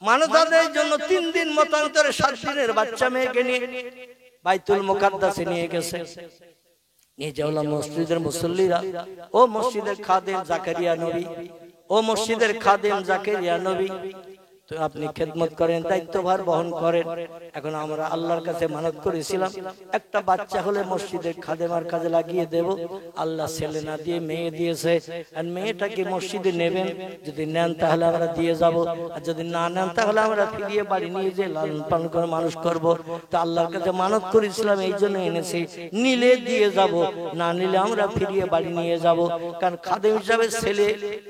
মানুষ আদায়ের জন্য 3 দিন মতান্তরে 7 দিনের বাচ্চা মেয়েকে নিয়ে বাইতুল মুকাদ্দাসে নিয়ে গেছে। নিয়ে যাওয়া মসজিদের মুসল্লিরা, ও মসজিদের খাদেম জাকারিয়া নবী, ও মসজিদের খাদেম জাকারিয়া নবী, তো আপনি খেদমত করেন, দায়িত্বভার বহন করেন। এখন আমরা আল্লাহর কাছে মানত করেছিলাম একটা বাচ্চা হলে মসজিদের খাদেমার কাজে লাগিয়ে দেব। আল্লাহ ছেলে না দিয়ে মেয়ে দিয়েছে, আর মেয়েটাকে মসজিদে নেবেন, যদি নেন তাহলে আমরা দিয়ে যাব, আর যদি না নেন তাহলে আমরা ফিরিয়ে বাড়ি নিয়ে যে লালন পালন করে মানুষ করব। তো আল্লাহর কাছে মানত করেছিলাম, এই জন্য এনেছি, নিলে দিয়ে যাব, না নিলে আমরা ফিরিয়ে বাড়ি নিয়ে যাব। কারণ খাদেম হিসাবে ছেলে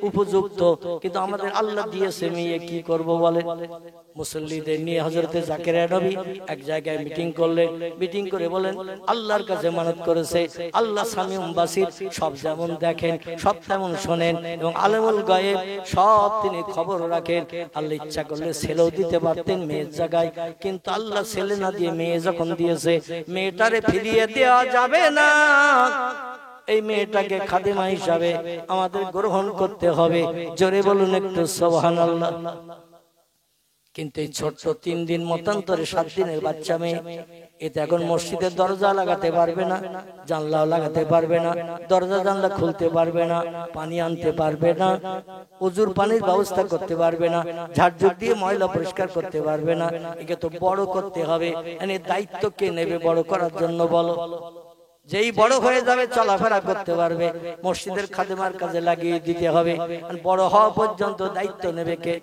উপযুক্ত, কিন্তু আমাদের আল্লাহ দিয়েছে মেয়ে, কি করব বলে। মুসল্লিদের নিয়ে হযরতে জাকারিয়া নবী এক জায়গায় মিটিং করলেন। মিটিং করে বলেন আল্লাহর কাছে মানত করেছে, আল্লাহ সামিউম বাসির, সব যেমন দেখেন সব তেমন শোনেন, এবং আলেমুল গায়েব সব তিনি খবর রাখেন। আল্লাহ ইচ্ছা করলে ছেলেও দিতে পারতেন মেয়ের জায়গায়, কিন্তু আল্লাহ ছেলে না দিয়ে মেয়ে যখন দিয়েছে, মেয়েটারে ফিরিয়ে দেওয়া যাবে না। এই মেয়েটাকে খাদেমা হিসাবে আমাদের গ্রহণ করতে হবে। জোরে বলুন একটু সুবহানাল্লাহ। কিন্তু এই ছোট্ট 3 দিন মতান্তরে 7 দিনের বাচ্চা মেয়ে, এতে এখন মসজিদের দরজা লাগাতে পারবে না, জানলাও লাগাতে পারবে না, দরজা জানলা খুলতে পারবে না, পানি আনতে পারবে না, ওজুর পানির ব্যবস্থা করতে পারবে না, ঝাড়ঝুড় দিয়ে ময়লা পরিষ্কার করতে পারবে না। একে তো বড় করতে হবে। এর দায়িত্ব কে নেবে বড় করার জন্য বলো? যেই বড় হয়ে যাবে চলাফেরা করতে পারবে, মসজিদের খাদেমার কাজে লাগিয়ে দিতে হবে। আর বড় হওয়া পর্যন্ত দায়িত্ব নেবে কে?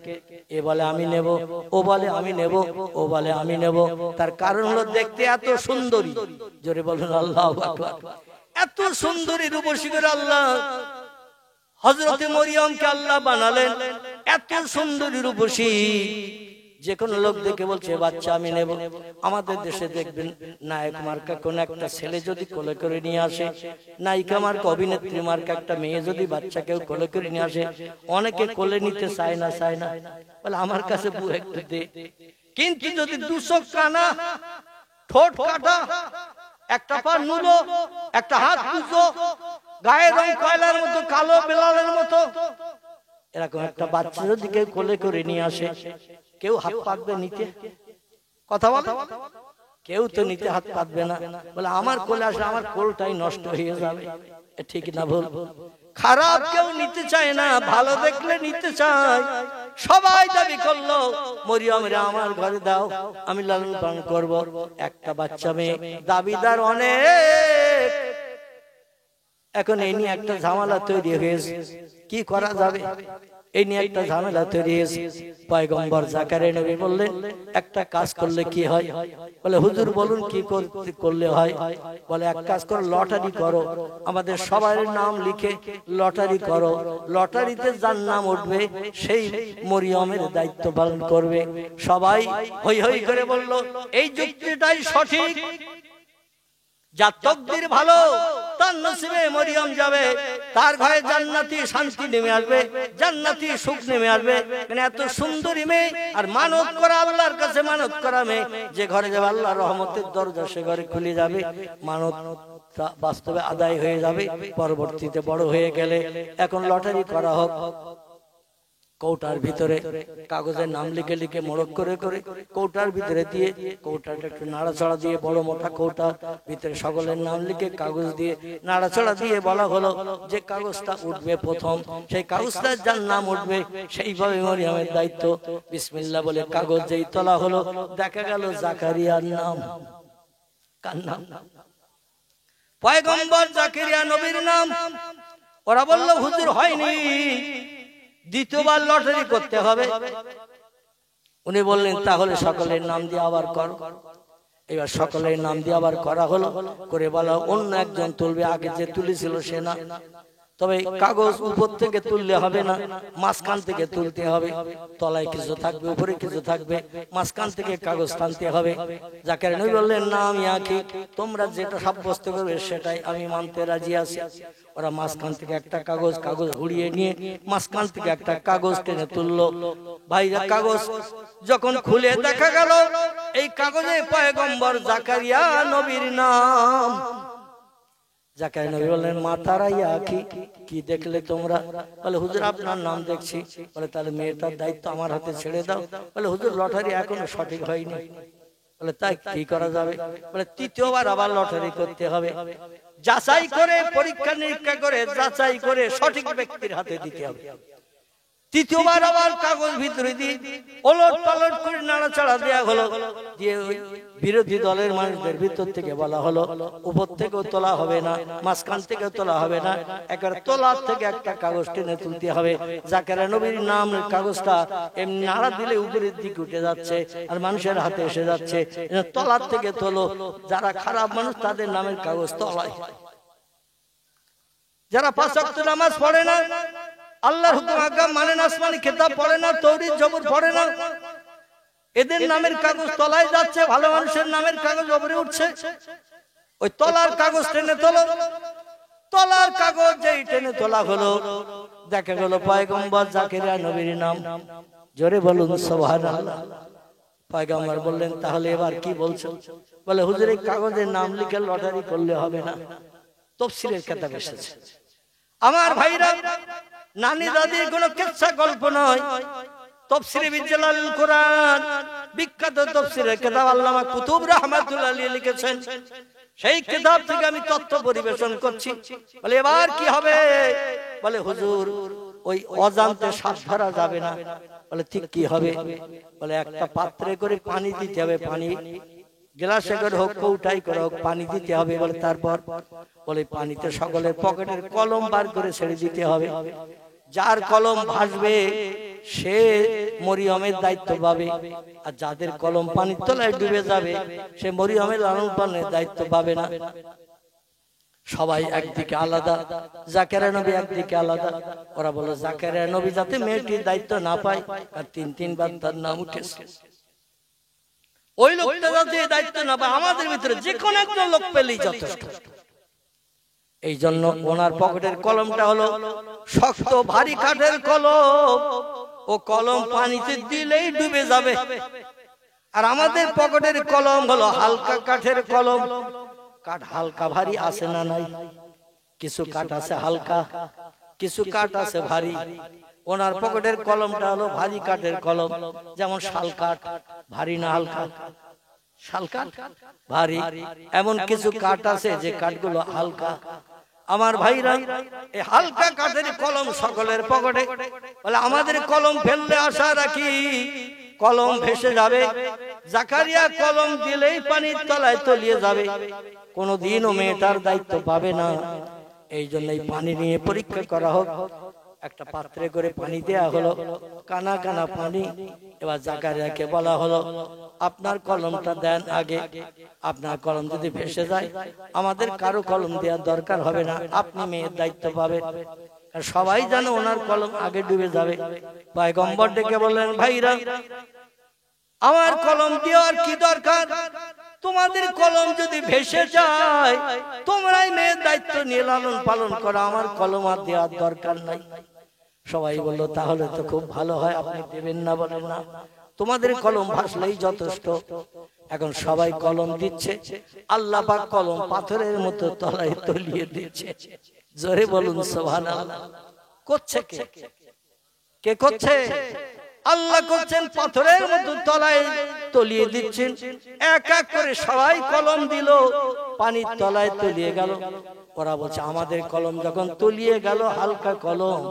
এ বলে আমি নেব, ও বলে আমি নেব, ও বলে আমি নেব। তার কারণ হলো দেখতে এত সুন্দরী। জোরে বলুন আল্লাহু আকবার। এত সুন্দরী রূপসী করে আল্লাহ হযরতে মরিয়মকে আল্লাহ বানালেন, এত সুন্দরী রূপসী। যে কোনো লোক দেখে বলছে বাচ্চা আমি নেব। আমাদের দেশে দেখবেন নায়ক মার্কা কোন একটা ছেলে যদি কোলে করে নিয়ে আসে, নায়িকা মার্কা অভিনেত্রী মার্কা একটা মেয়ে যদি বাচ্চা কেউ কোলে করে নিয়ে আসে, অনেকে কোলে নিতে চায় না, বলে আমার কাছে বউ একটু দে। কিন্তু যদি 2 চোখ কানা, ঠোঁট কাটা, একটা পা নুলো, একটা হাত কুচো, গায়ের রং কয়লার মতো, কালো বেলালের মতো, এরকম একটা বাচ্চা যদি কেউ কোলে করে নিয়ে আসে, কেউ হাত পাতবে নিতে? কথা বলে কেউ তো নিতে হাত পাতবে না। বলে আমার কোলে আসলে আমার কোলটাই নষ্ট হয়ে যাবে। ঠিক না ভুল? খারাপ কেউ নিতে চায় না, ভালো দেখলে নিতে চায়। সবাই দাবি করলো মরিয়মরে আমার ঘরে দাও, আমি লালন পালন করব। একটা বাচ্চা মেয়ে, দাবিদার অনেক। এখন এই নিয়ে একটা ঝামেলা তৈরি হয়েছে, কি করা যাবে? এই নিয়ে একটা ঝামেলা তৈরি হয়েছে। পয়গম্বর জাকারিয়া নবী বললেন একটা কাজ করলে কি হয়? বলে হুজুর বলুন কি করলে হয়? বলে এক কাজ করো, লটারি করো, আমাদের সবার নাম লিখে লটারি করো। লটারিতে যার নাম উঠবে সেই মরিয়মের দায়িত্ব পালন করবে। সবাই হই হই করে বলল এই যুক্তিটাই সঠিক। যার তকদির ভালো তার নসিবে মরিয়ম যাবে, তার ঘরে জান্নাতি শান্তি নেমে আসবে, জান্নাতি সুখ নেমে আসবে। মানে এত সুন্দরী মেয়ে, আর মানত করা, আল্লাহর কাছে মানত করা মেয়ে, যে ঘরে যাবে আল্লাহর রহমতের দরজা সে ঘরে খুলে যাবে, মানত বাস্তবে আদায় হয়ে যাবে। পরবর্তীতে বড় হয়ে গেলে এখন লটারি করা হোক, কৌটার ভিতরে কাগজের নাম লিখে লিখে মোড়ক করে করে কৌটার ভিতরে দিয়ে, কৌটাটা একটু নাড়াচাড়া দিয়ে, বড় মোটা কৌটা ভিতরে সকলের নাম লিখে কাগজ দিয়ে নাড়াচাড়া দিয়ে বলা হলো যে কাগজটা উঠবে প্রথম, সেই কাগজটা যার নাম উঠবে সেইভাবে মরিয়মের দায়িত্ব। বিসমিল্লাহ বলে কাগজ যেই তোলা হলো, দেখা গেল জাকারিয়ার নাম। কার নাম? পয়গম্বর জাকারিয়া নবীর নাম। ওরা বলল হুজুর হয়নি, দ্বিতীয়বার লটারি করতে হবে। উনি বললেন তাহলে সকলের নাম দিয়ে আবার করো। এবার সকলের নাম দিয়ে আবার করা হলো, করে বলা অন্য একজন তুলবে, আগে যে তুলেছিল সে না। তবে কাগজ উপর থেকে তুললে হবে না, মাঝখান থেকে তুলতে হবে। তলায় কিছু থাকবে, উপরে কিছু থাকবে, মাঝখান থেকে কাগজ টানতে হবে। জাকারিয়া নবী বললেন না আমি আঁকি, তোমরা যেটা সাব্যস্ত করবে সেটাই আমি মানতে রাজি আছি। ওরা মাঝখান থেকে একটা কাগজ ঘুরিয়ে নিয়ে মাঝখান থেকে একটা কাগজ টেনে তুললো। ভাইরা কাগজ যখন খুলে দেখা গেল এই কাগজে পয়গম্বর জাকারিয়া নবীর নাম। জাকারিয়া নবী বললেন মা তারাইয়া কি দেখলে তোমরা? বলে হুজুর আপনার নাম দেখছি। বলে তাহলে মেয়েটার দায়িত্ব আমার হাতে ছেড়ে দাও। বলে হুজুর লটারি এখনো সঠিক হয়নি। বলে তাই কি করা যাবে? বলে তৃতীয়বার আবার লটারি করতে হবে, যাচাই করে পরীক্ষা নিরীক্ষা করে যাচাই করে সঠিক ব্যক্তির হাতে দিতে হবে। তৃতীয়বার আবার কাগজ ভিতরে দিয়ে ওলট পালট করে নাড়াচাড়া দেওয়া হলো, দিয়ে বিরোধী দলের মানুষদের ভিতর থেকে বলা হলো উপর থেকেও তোলা হবে না, মাঝখান থেকে তোলা হবে না, একবার তোলার থেকে একটা কাগজ টেনে তুলতে হবে। জাকারিয়া নবীর নামের কাগজটা এমনি নাড়া দিলে উপরের দিকে উঠে যাচ্ছে আর মানুষের হাতে এসে যাচ্ছে। তলার থেকে তোলো, যারা খারাপ মানুষ তাদের নামের কাগজ তলায়। যারা 5 ওয়াক্ত নামাজ পড়ে না, আল্লাহর হুকুম আজ্ঞা মানে না, আসমানি কিতাব পড়ে না, তৌরিত জবর পড়ে না, এদের নামের কাগজ তলায় যাচ্ছে, ভালো মানুষের নামের কাগজ উপরে উঠছে। ওই তলার কাগজ টেনে তোলো। তলার কাগজ যেই টেনে তোলা হলো, দেখা গেল পয়গম্বর জাকারিয়া নবীর নাম। জোরে বলুন সুবহানাল্লাহ। পয়গম্বর বললেন তাহলে এবার কি বলছো? বলে হুজুর এই কাগজের নাম লিখে লটারি করলে হবে না, তাফসীরের কিতাব এসেছে। আমার ভাইরা, নানি দাদির কোনো কিচ্ছা গল্প নয়, তাফসীরে বিজালাল কোরআন বিখ্যাত তাফসীরের কিতাব আল্লামা কুতুব রাহমাতুল্লাহ আলাইহি লিখেছেন। সেই কিতাব থেকে আমি তথ্য পরিবেশন করছি। বলে এবার কি হবে? বলে হুজুর ওই অজান্তে সাপ ধরা যাবে না। বলে ঠিক কি হবে? বলে একটা পাত্রে করে পানি দিতে হবে, পানি গ্লাসে করে হোক কৌটাই করে হোক পানি দিতে হবে। বলে তারপর? বলে পানিতে সকলের পকেটের কলম বার করে ছেড়ে দিতে হবে। যার কলম ভাসবে সে মরিয়মের দায়িত্ব পাবে, আর যাদের কলম পানির তলায় ডুবে যাবে সে মরিয়মের লালন পালনের দায়িত্ব পাবে না। সবাই একদিকে আলাদা, জাকারিয়া নবী একদিকে আলাদা। ওরা বলে জাকারিয়া নবী যাতে মেয়েটির দায়িত্ব না পায়, আর 3-3 তার নাম উঠেছে। ওই লোকটা যাতে দায়িত্ব না পায়, আমাদের ভিতরে যে কোনো একটা লোক পেলেই যথেষ্ট। এই জন্য ওনার পকেটের কলমটা হলো শক্ত ভারী কাঠের কলম, ও কলম পানিতে দিলেই ডুবে যাবে। আর আমাদের পকেটের কলম হলো হালকা কাঠের কলম। কাঠ হালকা ভারী আছে না নাই? কিছু কাঠ আছে হালকা, কিছু কাঠ আছে ভারী। ওনার পকেটের কলমটা হলো ভারী কাঠের কলম, যেমন শাল কাঠ। ভারী না হালকা? শাল কাঠ ভারী। এমন কিছু কাঠ আছে যে কাঠগুলো হালকা। আমার ভাইরা, এই হালকা কাঠের কলম সকলের পকেটে। বলে আমাদের কলম ফেললে আশা রাখি কলম ভেসে যাবে। জাকারিয়া কলম দিলেই পানির তলায় তলিয়ে যাবে, কোনদিনও মেয়েটার দায়িত্ব পাবে না। এই জন্য এই পানি নিয়ে পরীক্ষা করা হোক। একটা পাত্রে করে পানি দেয়া হলো, কানা কানা পানি। এবার জাকারিয়াকে বলা হলো আপনার কলমটা দেন আগে, আপনার কলম যদি ভেসে যায় আমাদের কারো কলম দেওয়ার দরকার হবে না, আপনি মেয়ের দায়িত্ব পাবেন। সবাই জানে ওনার কলম আগে ডুবে যাবে। পয়গম্বর ডেকে বললেন ভাইরা, আমার কলম দেওয়ার কি দরকার? তোমাদের কলম যদি ভেসে যায় তোমরাই মেয়ের দায়িত্ব নিয়ে লালন পালন করো, আমার কলম আর দেওয়ার দরকার নাই। সবাই বলল তাহলে তো খুব ভালো হয়, আপনি দেবেন না? বলেন না, তোমাদের কলম ভাসলেই যথেষ্ট। এখন সবাই কলম দিচ্ছে, আল্লাহ পাক কলম পাথরের মতো তলায় তলিয়ে দিচ্ছে। জোরে বলুন সুবহানাল্লাহ। করছে কে? কে করছে? আল্লাহ করছেন, পাথরের মতো তলায় তলিয়ে দিচ্ছেন। এক এক করে সবাই কলম দিল, পানির তলায় তলিয়ে গেল। ওরা বলছে আমাদের কলম যখন তলিয়ে গেল হালকা কলম,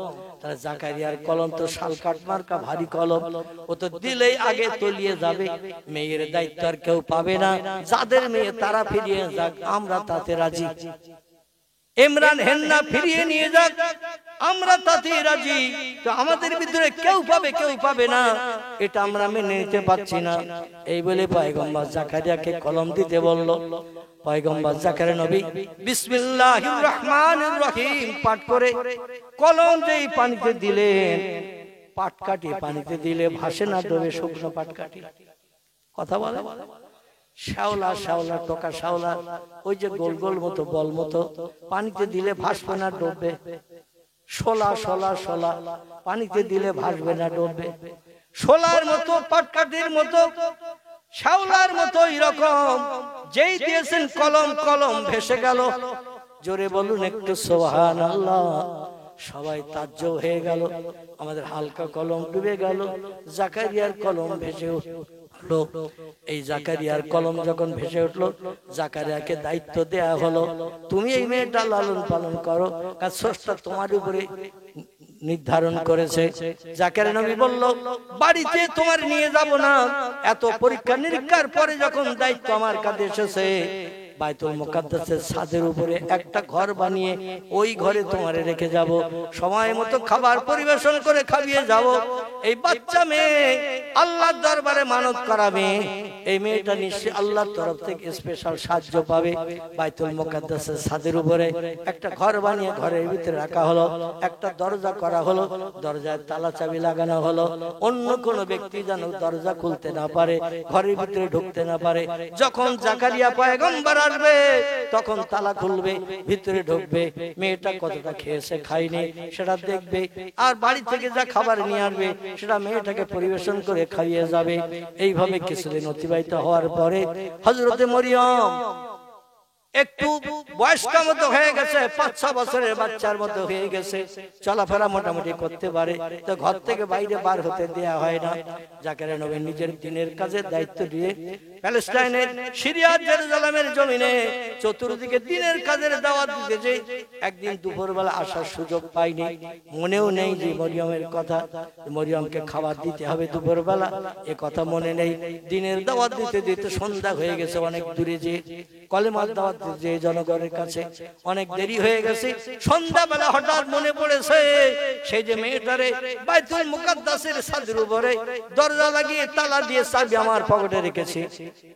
তাহলে জাকারিয়ার কলম তো শালকাঠ মার্কা ভারী কলম, ও তো দিলেই আগে তলিয়ে যাবে, মেয়ের দায়িত্ব আর কেউ পাবে না। যাদের মেয়ে তারা ফিরিয়ে যাক, আমরা তাতে রাজি। ইমরান হেন্না ফিরিয়ে নিয়ে যাক, আমরা তাতে রাজি। তো আমাদের ভিতরে কেউ পাবে কেউ পাবে না, এটা আমরা মেনে নিতে পারছি না। এই বলে পয়গম্বর জাকারিয়াকে কলম দিতে বলল। পয়গম্বর জাকারিয়া নবী বিসমিল্লাহির রহমানির রহিম পাঠ করে কলম যেই পানিতে দিলেন, পাটকাঠি পানিতে দিলে ভাসে না, ডোবে। শুকনো পাটকাঠি, কথা বলে শ্যাওলা, শ্যাওলা টোকা শ্যাওলা, ওই যে গোল গোল মতো বল মতো, পানিতে দিলে ভাসবে না, ডুববে। শোলা, শোলা, শোলা, পানিতে দিলে ভাসবে না, ডুববে। শোলার মতো, পাটকাঠির মতো, শ্যাওলার মতো এরকম যেই দিয়েছেন কলম, কলম ভেসে গেল। জোরে বলুন একটু সুবহানাল্লাহ। সবাই তাজ্জব হয়ে গেল, আমাদের হালকা কলম ডুবে গেল, জাকারিয়ার কলম ভেসে উঠলো। এই জাকারিয়ার কলম যখন ভেসে উঠলো, জাকারিয়াকে দায়িত্ব দেয়া হলো, তুমি এই মেয়েটা লালন পালন করো, কারণ স্রষ্টা তোমার উপরে নির্ধারণ করেছে। জাকারিয়া নবী বলল, বাড়িতে তোমার নিয়ে যাব না, এত পরীক্ষা নিরীক্ষার পরে যখন দায়িত্ব আমার কাছে এসেছে, বাইতুল মুকাদ্দাসের ছাদের উপরে একটা ঘর বানিয়ে ওই ঘরে তোমারে রেখে যাব, সময় মতো খাবার পরিবেশন করে খাইয়ে যাব। এই বাচ্চা মেয়ে আল্লাহর দরবারে মানত করাবে, এই মেয়েটা নিশ্চয়ই আল্লাহর তরফ থেকে স্পেশাল সাহায্য পাবে। বাইতুল মুকাদ্দাসের ছাদের উপরে একটা ঘর বানিয়ে ঘরের ভিতরে রাখা হলো, একটা দরজা করা হলো, দরজায় তালা চাবি লাগানো হলো, অন্য কোনো ব্যক্তি যেন দরজা খুলতে না পারে, ঘরের ভিতরে ঢুকতে না পারে। যখন জাকারিয়া পয়গম্বর আসবে তখন তালা খুলবে, ভিতরে ঢুকবে, মেয়েটা কতটা খেয়েছে খায়নি সেটা দেখবে, আর বাড়ি থেকে যা খাবার নিয়ে আসবে সেটা মেয়েটাকে পরিবেশন করে খাইয়ে যাবে। এইভাবে কিছুদিন অতিবাহিত হওয়ার পরে হযরতে মরিয়ম একটু বয়স্কা মতো হয়ে গেছে, 5-6 বছরের বাচ্চার মতো হয়ে গেছে, চলাফেরা মোটামুটি করতে পারে, তো ঘর থেকে বাইরে বার হতে দেয়া হয় না। জাকারিয়া নবী নিজের দিনের কাজের দায়িত্ব দিয়ে প্যালেস্টাইনের সিরিয়ার জেরুজালেমের জমিনে চতুর্দিকে দিনের কাজের দাওয়াত দিতেছে। একদিন দুপুরবেলা আসার সুযোগ পাইনি, মনেও নেই যে মরিয়মের কথা, মরিয়মকে খাবার দিতে হবে দুপুরবেলা, এ কথা মনে নেই। দিনের দাওয়াত দিতে দিতে সন্ধ্যা হয়ে গেছে, অনেক দূরে যে কলেমার দাওয়াত যে জনগণের কাছে অনেক দেরি হয়ে গেছে। সন্ধ্যাবেলা হঠাৎ মনে পড়েছে সেই যে মেয়েটারে বাইতুল মুকাদ্দাসের ছাদের উপরে দরজা লাগিয়ে তালা দিয়ে চাবি আমার পকেটে রেখেছি,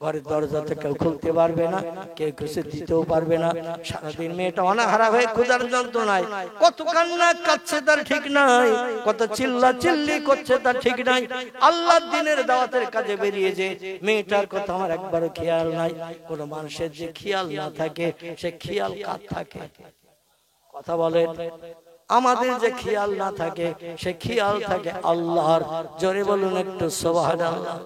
ঘরের দরজা তো কেউ খুলতে পারবে না, কেউ কিছু দিতেও পারবে না। সারাদিন মেয়েটা অনাহারা হয়ে ক্ষুধার যন্ত্রণায় কত কান্না কাঁদছে তার ঠিক নাই, কত চিল্লা চিল্লি করছে তার ঠিক নাই। আল্লাহর দিনের দাওয়াতের কাজে বেরিয়েছে, মেয়েটার কথা আমার একবারও খেয়াল নাই। কোন মানুষের যে খেয়াল না থাকে সে খেয়াল কার থাকে? কথা বলেন। আমাদের যে খেয়াল না থাকে সে খেয়াল থাকে আল্লাহর। জোরে বলুন একটু সুবহানাল্লাহ।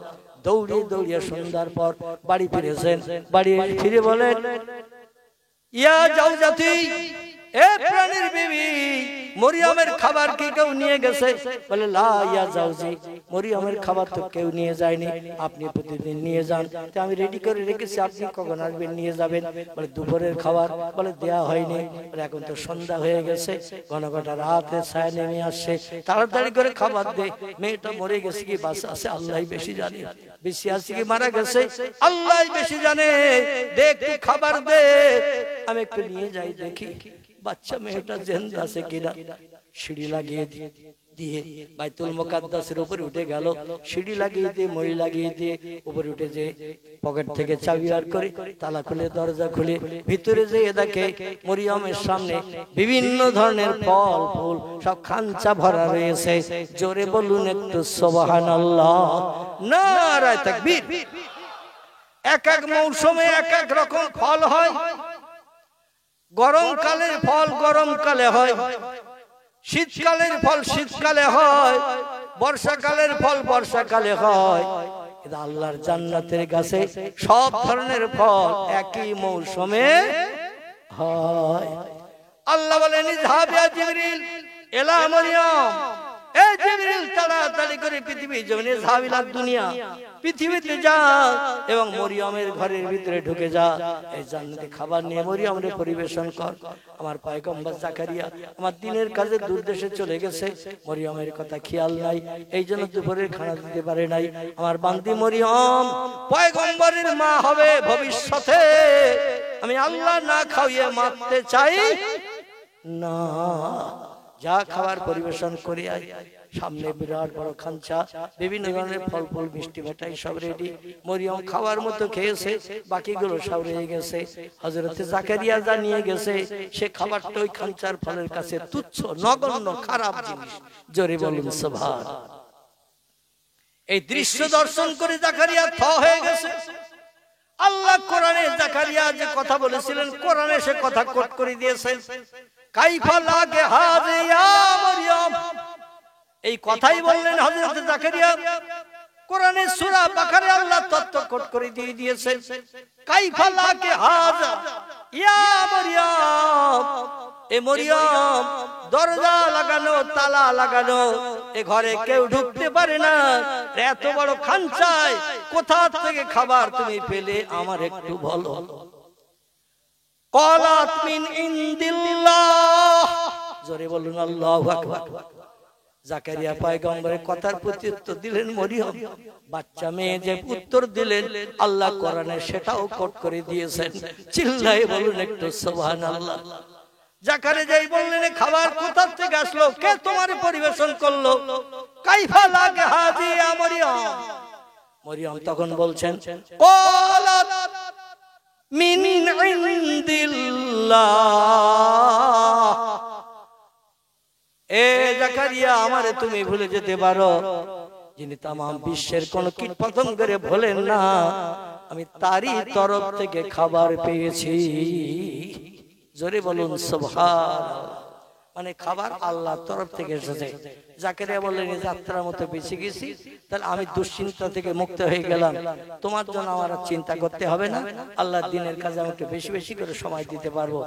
দৌড়িয়ে দৌড়িয়ে সন্ধ্যার পর বাড়ি ফিরেছেন, বাড়ি ফিরে বলেন, ইয়া জাওজাতি, এ প্রাণীর বিবি, মরিয়মের খাবার কি কেউ নিয়ে গেছে? বলে, লা ইয়া জাওজি, মরিয়মের খাবার তো কেউ নিয়ে যায়নি, আপনি প্রতিদিন নিয়ে যান, তো আমি রেডি করে রেখেছি, আপনি কখন আসবেন নিয়ে যাবেন? বলে, দুপুরের খাবার? বলে, দেয়া হয়নি। বলে, এখন তো সন্ধ্যা হয়ে গেছে, ঘন ঘন রাতে ছায়া নেমে আসছে, তাড়াতাড়ি করে খাবার দে। মেয়েটা মরে গেছে কি বাঁচা আছে আল্লাহই বেশি জানে, বেশি আছে কি মারা গেছে আল্লাহই বেশি জানে, দে একটু খাবার দে, আমি একটু নিয়ে যাই দেখি বাচ্চা মেয়েটা জিন্দা আছে কিনা। সিঁড়ি লাগিয়ে দিয়ে বাইতুল মুকাদ্দাসের উপরে উঠে গেল, সিঁড়ি লাগিয়ে দিয়ে মই লাগিয়ে দিয়ে উপরে উঠে যে পকেট থেকে চাবি আর করে তালা খুলে দরজা খুলে ভিতরে যেয়ে দেখে মরিয়মের সামনে বিভিন্ন ধরনের ফল ফুল সব খাঞ্চা ভরা রয়েছে। জোরে বলুন একটু সুবহানাল্লাহ, নারায়ে তাকবীর। এক এক মৌসুমে এক এক রকম ফল হয়। গরমকালের ফল গরমকালে হয়, শীতকালের ফল শীতকালে হয়, বর্ষাকালের ফল বর্ষাকালে হয়। কিন্তু আল্লাহর জান্নাতের কাছে সব ধরনের ফল একই মৌসুমে হয়। আল্লাহ বলেন, ইযহাব ইয়া জিবরিল ইলা মরিয়ম, এ জিবরিল তাড়াতাড়ি করে পৃথিবী জমিনে যাবিলা দুনিয়া, পৃথিবীতে যা এবং মরিয়মের ঘরের ভিতরে ঢুকে যা, এই জান্নাতে খাবার নিয়ে মরিয়মের পরিবেশন কর। আমার পয়গম্বর জাকারিয়া আমার দিনের কাজে দূর দেশে চলে গেছে, মরিয়মের কথা খেয়াল নাই, এই জন্য দুপুরের খানা দিতে পারে নাই। আমার বান্দি মরিয়ম পয়গম্বরের মা হবে ভবিষ্যতে, আমি আল্লাহ না খাইয়ে মারতে চাই না। যা খাবার পরিবেশন করে আয়। সামনে বিরাট বড় খাঞ্চা, বিভিন্ন ধরনের ফল ফুল মিষ্টি মিঠাই সব রেডি। মরিয়ম খাওয়ার মতো খেয়েছে, বাকিগুলো সব রয়ে গেছে। হযরতে জাকারিয়া যা নিয়ে গেছে সে খাবারটা ওই খাঞ্চার ফলের কাছে তুচ্ছ, নগণ্য, খারাপ জিনিস। জোরে বলুন সুবহান। এই দৃশ্য দর্শন করে জাকারিয়া থ হয়ে গেছে। আল্লাহ কোরআনে জাকারিয়া যে কথা বলেছিলেন কোরআনে সে কথা কোট করে দিয়েছেন, কাইফা লাগে হাযা ইয়া মরিয়ম। এই কথাই বললেন হযরত জাকারিয়া, কোরআনে সূরা বাকারে আল্লাহ তত্ত্ব কোট করে দিয়ে দিয়েছে, কাইফা লাকে হাযা ইয়া মরিয়ম, এ মরিয়ম দরজা লাগানো, তালা লাগানো, এ ঘরে কেউ ঢুকতে পারে না, এত বড় খানচায় কোথা থেকে খাবার তুমি পেলে আমার একটু বলো। ক্বালাত মিন ইনদিল্লাহ, জোরে বলুন আল্লাহু আকবার। জাকারিয়া পয়গম্বরের কথার প্রতি উত্তর দিলেন মরিয়ম, বাচ্চা মেয়ে যে উত্তর দিলেন আল্লাহ কোরআনে সেটাও কোট করে দিয়েছেন। চিল্লায়ে বলুন একটু সুবহানাল্লাহ। জাকারিয়া যাই বললেন খাবার কোথা থেকে আসলো, কে তোমার পরিবেশন করলো? কাইফা লাগে হাজি ইয়া মরিয়ম। মরিয়ম তখন বলছেন ক্বালাত মিন ইনদিল্লাহ, এ জাকারিয়া আমারে তুমি ভুলে যেতে পারো, যিনি তাম বিশ্বের কোন কীট পতঙ্গের ভোলেন না, আমি তারই তরফ থেকে খাবার পেয়েছি। জোরে বলুন সুবহানাল্লাহ। মানে খাবার আল্লাহর তরফ থেকে এসেছে। জাকারিয়া বললেন যাত্রার মতো বেঁচে গেছি, তাহলে আমি দুশ্চিন্তা থেকে মুক্ত হয়ে গেলাম, তোমার জন্য আমার চিন্তা করতে হবে না, আল্লাহর দ্বীনের কাজে আমাকে বেশি বেশি করে সময় দিতে পারবো।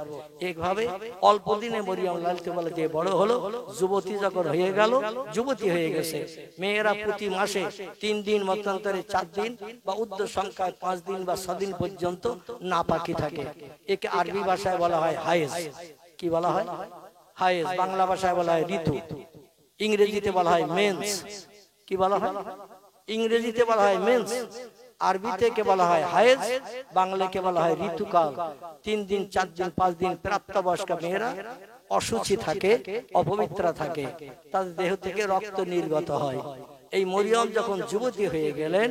এইভাবে অল্প দিনে মরিয়ম লালিত বলে যে বড় হলো, যুবতী যখন হয়ে গেল, যুবতী হয়ে গেছে। মেয়েরা প্রতি মাসে 3 দিন মতান্তরে 4 দিন বা উর্ধ্ব সংখ্যায় 5 দিন বা 6 দিন পর্যন্ত নাপাকি থাকে। একে আরবি ভাষায় বলা হয় হায়েজ। কি বলা হয়? হায়েজ। বাংলা ভাষায় বলা হয় ঋতু, ইংরেজিতে বলা হয় মেন্স। কি বলা হয়? ইংরেজিতে বলা হয় মেন্স, আরবিতে কে বলা হয় হায়েজ, বাংলাকে বলা হয় ঋতুকাল। 3 দিন 4 দিন 5 দিন প্রাপ্তবয়স্কা মেয়েরা অসুচি থাকে, অপবিত্র থাকে, তাদের দেহ থেকে রক্ত নির্গত হয়। এই মরিয়ম যখন যুবতী হয়ে গেলেন,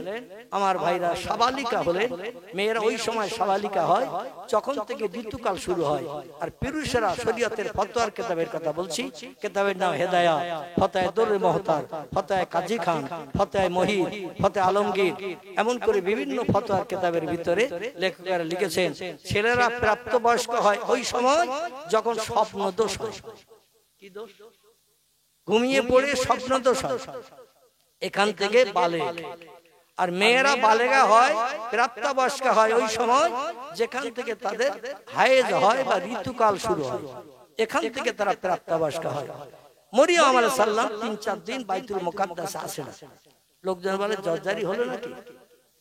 আমার ভাইরা সাবালিকা হলেন, মেয়েরা ওই সময় সাবালিকা হয় যখন থেকে ঋতুকাল শুরু হয়। আর পুরুষেরা শরীয়তের ফতোয়ার কিতাবের কথা বলছি, কিতাবের নাম হেদায়া, ফতোয়া দুররে মুহতার, ফতোয়া কাজী খান, ফতোয়া মহিদ, ফতোয়া আলমগীর, এমন করে বিভিন্ন ফতোয়ার কিতাবের ভিতরে লেখকেরা লিখেছেন ছেলেরা প্রাপ্তবয়স্ক হয় ওই সময় যখন স্বপ্ন দোষ হয়। কি দোষ? ঘুমিয়ে পড়ে স্বপ্ন দোষ হয়, এখান থেকে বালেগ। আর মেয়েরা বালেগা হয়, প্রাপ্তবয়স্কা হয় ওই সময় যেখান থেকে তাদের হায়েজ হয় বা ঋতুকাল শুরু হয়, এখান থেকে তারা প্রাপ্তবয়স্কা হয়। মরিয়ম আলাইহিস সালাম 3-4 দিন বাইতুল মুকাদ্দাসে আসেন। লোকজন বলে জর্জারি হলো নাকি,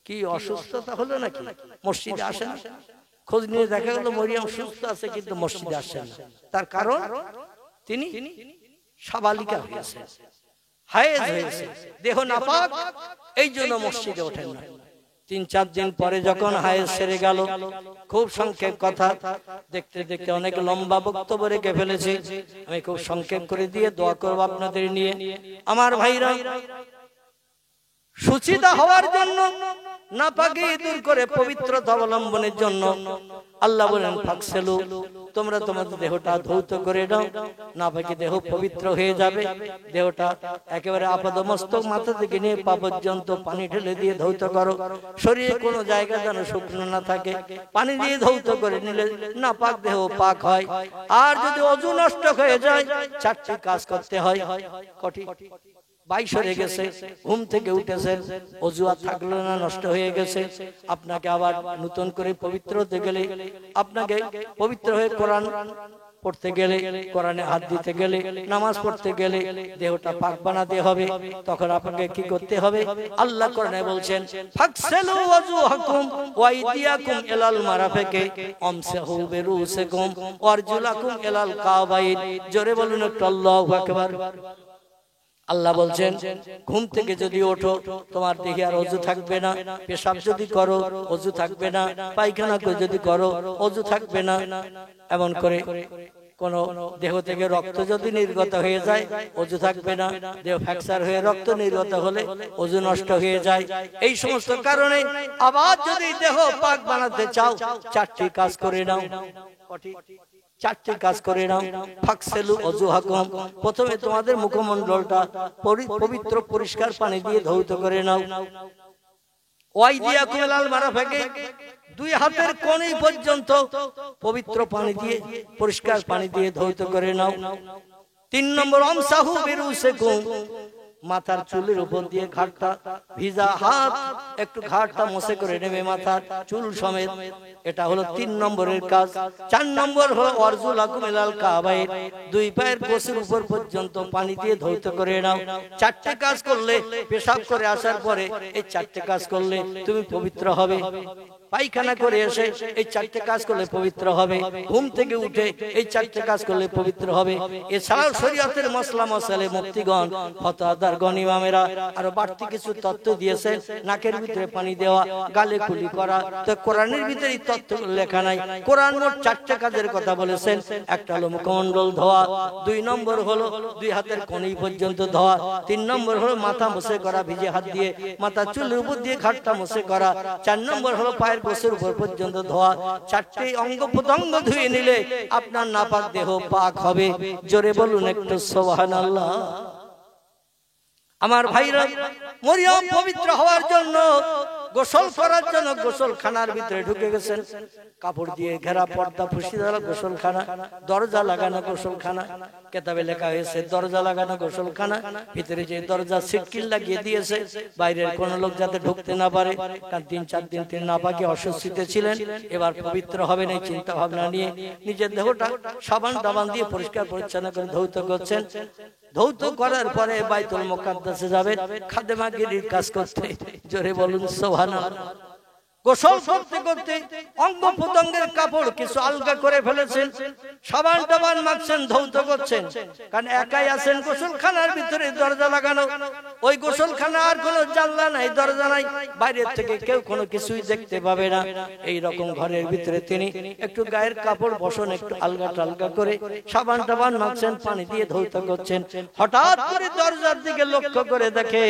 কি অসুস্থতা হলো নাকি, মসজিদে আসেন। খোঁজ নিয়ে দেখা গেল মরিয়ম সুস্থ আছে কিন্তু মসজিদে আসেন না। তার কারণ তিনি সাবালিকা হয়েছে, হায়েজ হয়েছে, দেহ নাপাক, এই জন্য মসজিদে ওঠেন না। 3-4 দিন পরে যখন হায়েজ সেরে গেল, খুব সংক্ষেপ কথা, দেখতে দেখতে অনেক লম্বা বক্তব্য রেখে ফেলেছি, আমি খুব সংক্ষেপ করে দিয়ে দোয়া করব আপনাদের নিয়ে। আমার ভাইরা, সুচিতা হওয়ার জন্য, নাপাকি দূর করে পবিত্রতা অবলম্বনের জন্য আল্লাহ বলেন ফাকসেলু, তোমরা তোমাদের দেহটা ধৌত করে নাও, নাপাকি দেহ পবিত্র হয়ে যাবে। দেহটা একেবারে আপাদমস্তক মাথা থেকে নিয়ে পা পর্যন্ত পানি ঢেলে দিয়ে ধৌত করো। শরীরে কোনো জায়গা যেন শুকনো না থাকে, পানি দিয়ে ধৌত করে নিলে নাপাক দেহ পাক হয়। আর যদি অজু নষ্ট হয়ে যায়, 4টি কাজ করতে হয়। কটি? 22 হয়ে গেছে, ঘুম থেকে উঠেছেন, অজু আর থাকলো না, নষ্ট হয়ে গেছে, আপনাকে আবার নতুন করে পবিত্র হতে গেলে, আপনাকে পবিত্র হয়ে কোরআন পড়তে গেলে, কোরআনে হাত দিতে গেলে, নামাজ পড়তে গেলে দেহটা পাক বানাতে হবে। তখন আপনাকে কি করতে হবে? আল্লাহ কোরআনে বলছেন ফাকসেলু ওয়াজুহাকুম ওয়া আইদিয়াকুম ইলাল মারাফিকি আমসাহু বিরুসিকুম ওয়া আরজুলাকুম ইলাল কাবাইন। জোরে বলুন একটু আল্লাহু আকবার। আল্লাহ বলছেন ঘুম থেকে যদি ওঠো, তোমার দেহে আর অজু থাকবে না, পেশাব যদি করো অজু থাকবে না, পায়খানা যদি করো অজু থাকবে না, এমন করে কোন দেহ থেকে রক্ত যদি নির্গত হয়ে যায় অজু থাকবে না, দেহ ফ্র্যাকচার হয়ে রক্ত নির্গত হলে অজু নষ্ট হয়ে যায়। এই সমস্ত কারণে আবার যদি দেহ পাক বানাতে চাও 4টি কাজ করে নাও। 4টি কাজ করে নাও। ফাকসেলু ওয়াজুহাকুম, প্রথমে তোমাদের মুখমণ্ডলটা পবিত্র পরিষ্কার পানি দিয়ে ধৌত করে নাও। ওয়াইদিয়াকুম ইলাল মারাফিকি, 2 হাতের কোণে পর্যন্ত পবিত্র পানি দিয়ে, পরিষ্কার পানি দিয়ে ধৌত করে নাও। 3 নম্বর আমসাহু বিরুসিকুম, মাথার চুলের উপর দিয়ে ঘাটটা ভিজা হাত একটু ঘাটটা মুছে করে নেবে মাথার চুল সমেত। এটা হলো 3 নম্বরের কাজ। 4 নম্বর হলো ওয়ারজুলাকুম ইলাল কাবাইর, 2 পায়ের গোছের উপর পর্যন্ত পানি দিয়ে ধৌত করে নাও। 4টে কাজ করলে, পেশাব করে আসার পরে এই 4টে কাজ করলে তুমি পবিত্র হবে। পায়খানা করে এসে এই 4টে কাজ করলে পবিত্র হবে। ঘুম থেকে উঠে এই 4টে কাজ করলে পবিত্র হবে। এছাড়াও শরীয়তের মসলা মশালে মুফতিগণ, ফতোয়াদারগণ, ইমামেরা আরো বাড়তি কিছু তত্ত্ব দিয়েছে। নাকের ভিতরে পানি দেওয়া, গালে কুলি করা, তো কোরআনের ভিতরে এই তত্ত্ব লেখা নাই। কোরআন মোট 4টে কাজের কথা বলেছেন। একটা হলো মুখমণ্ডল ধোয়া, 2 নম্বর হলো 2 হাতের কনুই পর্যন্ত ধোয়া, 3 নম্বর হলো মাথা মুছে করা ভিজে হাত দিয়ে, মাথা চুলের উপর দিয়ে ঘাটটা মুছে করা, 4 নম্বর হলো পায়ের গোছের উপর পর্যন্ত ধোয়া। 4টে অঙ্গ প্রত্যঙ্গ ধুয়ে নিলে আপনার নাপাক দেহ পাক হবে। জোরে বলুন একটু সুবহানাল্লাহ। আমার ভাইরা, মরিয়ম পবিত্র হওয়ার জন্য, গোসল করার জন্য গোসলখানার ভিতরে ঢুকে গেছেন। কাপড় দিয়ে ঘেরা, পর্দা ফুসি দেওয়া গোসলখানা, দরজা লাগানো গোসলখানা। কেতাবে লেখা হয়েছে দরজা লাগানো গোসলখানা, ভিতরে যে দরজা সিটকিল লাগিয়ে দিয়েছে, বাইরের কোন লোক যাতে ঢুকতে না পারে। কারণ 3-4 দিন তিনি নাপাকে অস্বস্তিতে ছিলেন। এবার পবিত্র হবেন এই চিন্তা ভাবনা নিয়ে নিজের দেহটা সাবান দাবান দিয়ে পরিষ্কার পরিচ্ছন্ন করে ধৌত করছেন। ধৌত করার পরে বাইতুল মুকাদ্দাসে যাবেন খাদেমাগিরির কাজ করতে। জোরে বলুন সুবহানাল্লাহ। গোসল করতে করতে অঙ্গ প্রত্যঙ্গের কাপড় কিছু আলগা করে ফেলেছেন, সাবান টাবান মাখছেন, ধৌত করছেন। কারণ একাই আছেন গোসলখানার ভিতরে, দরজা লাগানো। ওই গোসলখানা আর কোনো জানলা নাই, দরজা নাই, বাইরের থেকে কেউ কোনো কিছুই দেখতে পাবে না। এই রকম ঘরের ভিতরে তিনি একটু গায়ের কাপড় বসন একটু আলগা টালগা করে সাবান টাবান মাখছেন, পানি দিয়ে ধৌত করছেন। হঠাৎ করে দরজার দিকে লক্ষ্য করে দেখে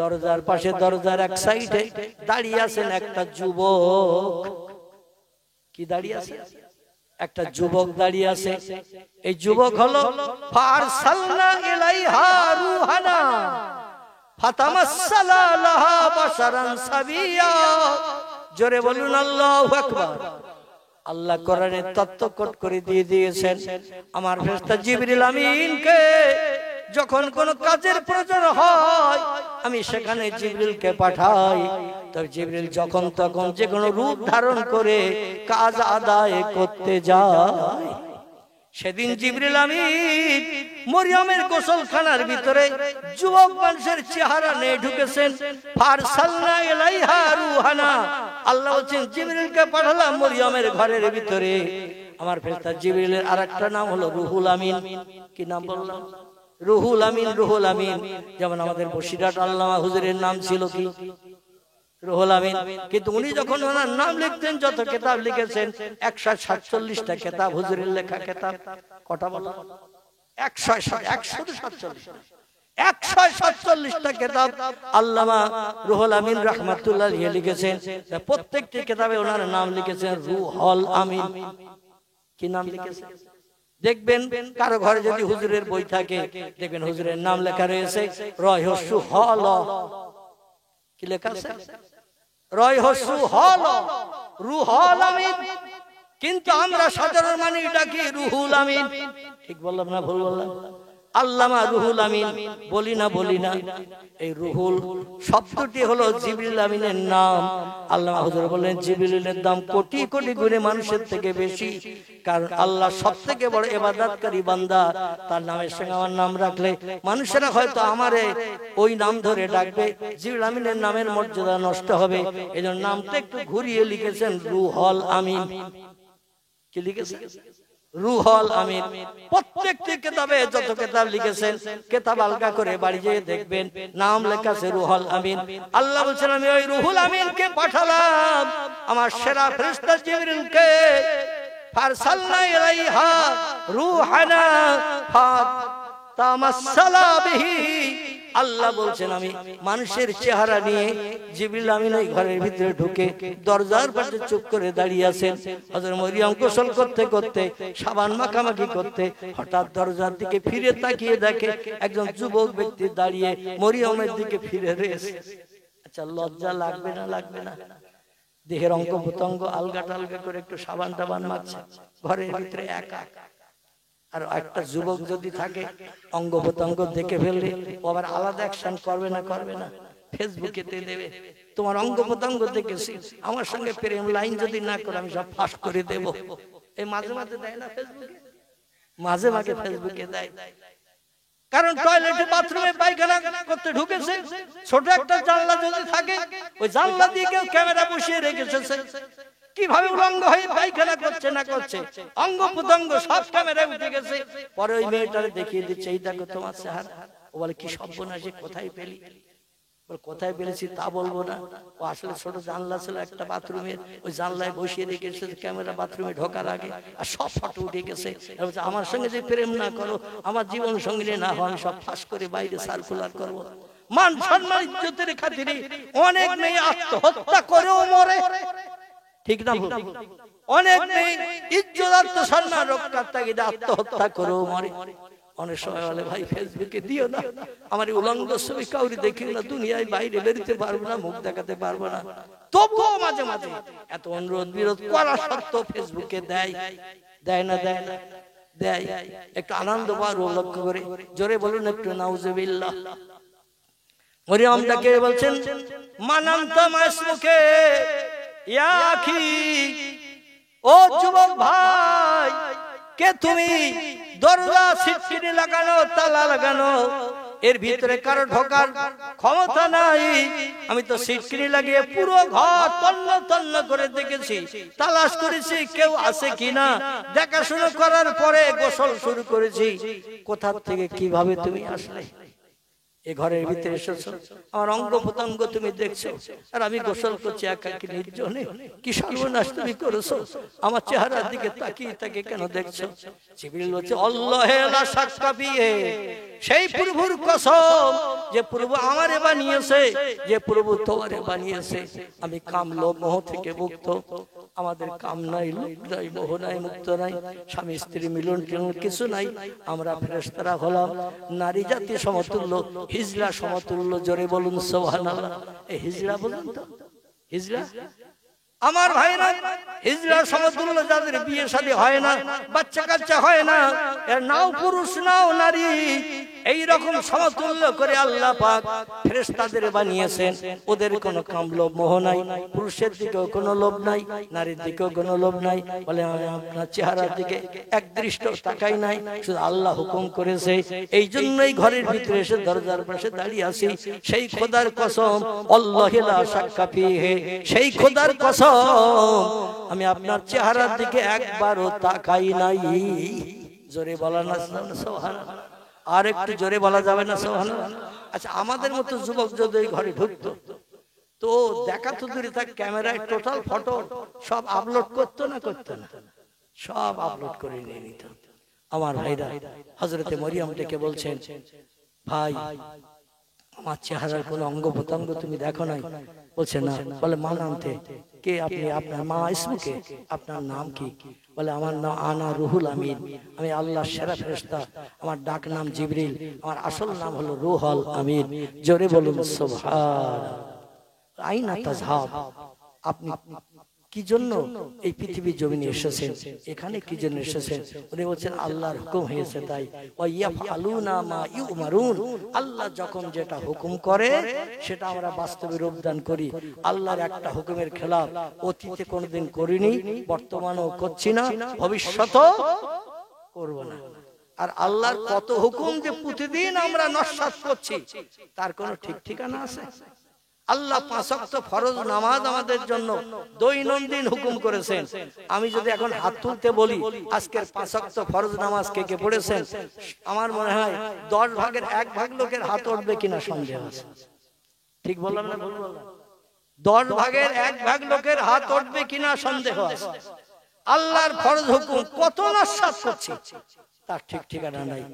দরজার পাশে, দরজার এক সাইডে দাঁড়িয়ে আছেন একটা যুবক। কি দাঁড়িয়ে আছে? একটা যুবক দাঁড়িয়ে আছে। এই যুবক হলো ফারসালনা ইলাইহা রূহানা ফাতামাসসালা লাহা বাশারান সাবিয়া। জোরে বলুন আল্লাহু আকবার। আল্লাহ কোরআনে তত্ত্বকট করে দিয়ে দিয়েছেন, আমার ফেরেশতা জিবরিল আমিনকে যখন কোন কাজের প্রয়োজন হয় আমি সেখানে জিবরিলকে পাঠাই। তবে জিবরিল যখন তখন যে কোনো রূপ ধারণ করে কাজ আদায় করতে যায়। সেদিন জিবরিল আমিন মরিয়মের গোসলখানার ভিতরে যুবক মানুষের চেহারা নিয়ে ঢুকেছেন। ফারসালনা ইলাইহা রূহানা, আল্লাহ বলেন জিবরিলকে পাঠালাম মরিয়মের ঘরের ভিতরে। আমার ফেরেশতা জিবরিলের আরেকটা নাম হলো রুহুল আমিন। কি নাম বললাম? রুহুল আমিন। রুহুল আমিন যেমন আমাদের বসিরহাট আল্লামা হুজুরের নাম ছিল কি রুহুল আমিন, কিন্তু উনি যখন ওনার নাম লিখতেন, যত কিতাব লিখেছেন 147টা কিতাব হুজুরের লেখা কিতাব। কটা বলো? 147টা কিতাব আল্লামা রুহুল আমিন রাহমাতুল্লাহ আলাইহি লিখেছেন। প্রত্যেকটি কিতাবে ওনার নাম লিখেছেন রুহুল আমিন। কি নাম লিখেছেন? দেখবেন কারো ঘরে যদি হুজুরের বই থাকে, দেখবেন হুজুরের নাম লেখা রয়েছে রয়হসু হল। কি লেখা আছে? রয়হসু হল, রুহুল আমিন। কিন্তু আমরা সাধারণ মানুষ ডাকি রুহুল আমিন। ঠিক বললাম না ভুল বললাম? আল্লামা রুহুল আমিন বলি না। এই রুহুল শব্দটি হলো জিবরিল আমিনের নাম। আল্লামা হুজুর বলেন জিবরিলের দাম কোটি কোটি গুণে মানুষের থেকে বেশি। কারণ আল্লাহ সবথেকে বড় ইবাদতকারী বান্দা। তার নামের সঙ্গে আমার নাম রাখলে মানুষেরা হয়তো আমারে ওই নাম ধরে ডাকবে, জিবরিল আমিনের নামের মর্যাদা নষ্ট হবে। এজন্য নামটা একটু ঘুরিয়ে লিখেছেন রুহুল আমিন। কি লিখেছেন? রুহুল আমিন। প্রত্যেকটি কিতাবে যত কিতাব লিখেছেন, কিতাব আলগা করে বাড়ি যেয়ে দেখবেন নাম লেখা আছে রুহুল আমিন। আল্লাহ বলেন আমি ওই রুহুল আমিনকে পাঠালাম আমার সেরা ফেরেশতা জিবরিলকে। ফারসালনা ইলাইহা রূহানা ফাতামাসসালা বিহি। আল্লাহ বলছেন আমি মানুষের চেহারা নিয়ে জিবরিল আমিন ওই ঘরের ভিতরে ঢুকে দরজার পাশে চুপ করে দাঁড়িয়ে আছেন। হযরত মরিয়ম গোসল করতে করতে সাবান মাখামাখি করতে হঠাৎ দরজার দিকে ফিরে তাকিয়ে দেখে একজন যুবক ব্যক্তি দাঁড়িয়ে মরিয়মের দিকে ফিরে রয়েছে। আচ্ছা লজ্জা লাগবে না? লাগবে না? দেহের অঙ্গ প্রত্যঙ্গ আলগা টালগা করে একটু সাবান টাবান মাখছে, ঘরের ভিতরে একা। আর একটা যুবক যদি থাকে অঙ্গ প্রত্যঙ্গ দেখে ফেললে ও আবার আলাদা অ্যাকশন করবে না ফেসবুকে দেবে তোমার অঙ্গ প্রত্যঙ্গ দেখেছি, আমার সঙ্গে প্রেম লাইন যদি না করে আমি সব ফাঁস করে দেব। এই মাঝে মাঝে দেয় না ফেসবুকে, মাঝে মাঝে ফেসবুকে দেয়। কারণ টয়লেটে বাথরুমে পায়খানা করতে ঢুকেছে, ছোট একটা জানলা যদি থাকে ওই জানলা দিয়ে কেউ ক্যামেরা বসিয়ে রেখেছে, কিভাবে উলঙ্গ হয়ে পায়খানা করছে না করছে অঙ্গ প্রত্যঙ্গ সব ক্যামেরায় উঠে গেছে। পরে ওই মেয়েটারে দেখিয়ে দিচ্ছে এই দেখো তোমার চেহারা। ও বলে কি সর্বনাশী, কোথায় পেলি? কোথায় পেরেছি তা বলবো না, ও আসলে ছোট জানলা ছিল একটা বাথরুমের, ওই জানলায় বসিয়ে রেখেছে ক্যামেরা বাথরুমে ঢোকার আগে, আর সব ফটো উঠে গেছে। আমার সঙ্গে যে প্রেম না করো, আমার জীবন সঙ্গী না হয়, আমি সব ফাঁস করে বাইরে সার্কুলার করবো। মান সম্মান ইজ্জতের খাতিরে অনেক মেয়ে আত্মহত্যা করেও মরে, ঠিক না? অনেক মেয়ে ইজ্জত আত্মসম্মান রক্ষার তাগিদে আত্মহত্যা করেও মরে। অনেক সময় বলে ভাই ফেসবুকে দিও না, আমার উলঙ্গ ছবি কাউরি দেখিও না, দুনিয়ায় বাইরে বেরোতে পারবো না, মুখ দেখাতে পারবো না। তবুও মাঝে মাঝে এত অনুরোধ বিরোধ করা সত্ত্বেও ফেসবুকে দেয় না দেয়। একটু আনন্দ পাওয়ার লক্ষ্য করে জোরে বলুন একটু নাউজুবিল্লাহ। মরিয়মটাকে বলছেন মানান্তা মাসমুকে ইয়া আখি, ও যুবক ভাই, কে তুমি? দরজা সিটকিনি লাগানো, তালা লাগানো, এর ভিতরে কারো ঢোকার ক্ষমতা নাই। আমি তো সিটকিনি লাগিয়ে পুরো ঘর তন্ন তন্ন করে দেখেছি, তালাশ করেছি কেউ আছে কিনা, দেখাশোনা করার পরে গোসল শুরু করেছি। কোথা থেকে কিভাবে তুমি আসলে এই ঘরের ভিতরে এসেছো? আমার অঙ্গ প্রত্যঙ্গ তুমি দেখছো, আর আমি গোসল করছি একাকী নির্জনে। কি সর্বনাশ তুমি করেছো? আমার চেহারার দিকে তাকিয়ে তাকে কেন দেখছো? জিবরিল বলছে আল্লাহে লা শাক্কা ফিহি, সেই প্রভুর কসম যে প্রভু আমারে বানিয়েছে, যে প্রভু তোমারে বানিয়েছে। আমি কাম লোভ মোহ থেকে মুক্ত, আমাদের কাম নাই, লোভ নাই, মোহ নাই, মুক্ত নাই, স্বামী স্ত্রী মিলন কিছু নাই। আমরা ফেরেশতারা হলাম নারী জাতি সমতুল্য, হিজড়া সমতুল্য। জোরে বলুন সুবহানাল্লাহ। এই হিজড়া বলুন তো, হিজড়া আমার ভাইরা, হিজড়া সমতুল্য যাদের বিয়ে শাদী হয় না, বাচ্চা কাচ্চা হয় না, এর নাও পুরুষ নাও নারী, এই রকম সমতুল্য করে আল্লাহ পাক ফেরেশতাদের বানিয়েছেন। ওদের কোনো কাম লোভ মোহ নাই, পুরুষের দিকেও কোনো লোভ নাই, নারীর দিকেও কোনো লোভ নাই। বলে আমি আপনার চেহারার দিকে একদৃষ্ট তাকাই নাই, শুধু আল্লাহ হুকুম করেছে। এই জন্যই ঘরের ভিতরে এসে দরজার পাশে দাঁড়িয়ে আছি। সেই খোদার কসম, আল্লাহি লা শাক্কা ফিহি, সেই খোদার কসম আমি আপনার চেহারার দিকে একবারও তাকাই নাই। জোরে বলা না সুবহানাল্লাহ, আর একটু জোরে বলা যাবে না সুবহানাল্লাহ? আচ্ছা, আমাদের মতো যুবক যদি এই ঘরে ঢুকতো তো দেখা তো দূরে থাক, ক্যামেরায় টোটাল ফটো সব আপলোড করতো না? সব আপলোড করে নিয়ে নিত। আমার ভাইরা, হযরতে মরিয়ম ডেকে বলছেন ভাই আমার চেহারার কোন অঙ্গ প্রত্যঙ্গ তুমি দেখো নাই? বলছে না। বলে মা নামতে কে আপনি? আপনার মা ইসমুকে, আপনার নাম কি? বলে আমার নাম আনা রুহুল আমিন, আমি আল্লাহর সেরা ফেরেশতা, আমার ডাক নাম জিবরিল, আমার আসল নাম হলো রুহুল আমিন। জোরে বলুন সুবহানাল্লাহ। আইনা তাযহাব, আপনি কি জন্য এই পৃথিবীর জমিনে এসেছেন? এখানে কি জন্য এসেছেন? উনি বলছেন আল্লাহর হুকুম হয়েছে তাই। ওয়া ইয়াফআলুনা মা ইউমারুন, আল্লাহ যখন যেটা হুকুম করে সেটা আমরা বাস্তবে রূপদান করি। আল্লাহর একটা হুকুমের খেলাফ অতীতে কোনোদিন করিনি, বর্তমানেও করছি না, ভবিষ্যতেও করব না। আর আল্লাহর কত হুকুম যে প্রতিদিন আমরা নস্যাৎ করছি তার কোনো ঠিক ঠিকানা আছে? আল্লাহ 5 ওয়াক্ত ফরজ নামাজ আমাদের জন্য দৈনন্দিন হুকুম করেছেন। আমি যদি এখন হাত তুলতে বলি আজকের 5 ওয়াক্ত ফরজ নামাজ কে কে পড়েছেন, আমার মনে হয় 10 ভাগের 1 ভাগ লোকের হাত উঠবে কিনা সন্দেহ আছে। ঠিক বললাম না? 10 ভাগের 1 ভাগ লোকের হাত উঠবে কিনা সন্দেহ আছে। আল্লাহর ফরজ হুকুম কত নস্যাৎ করছি তার ঠিক ঠিকানা নাই।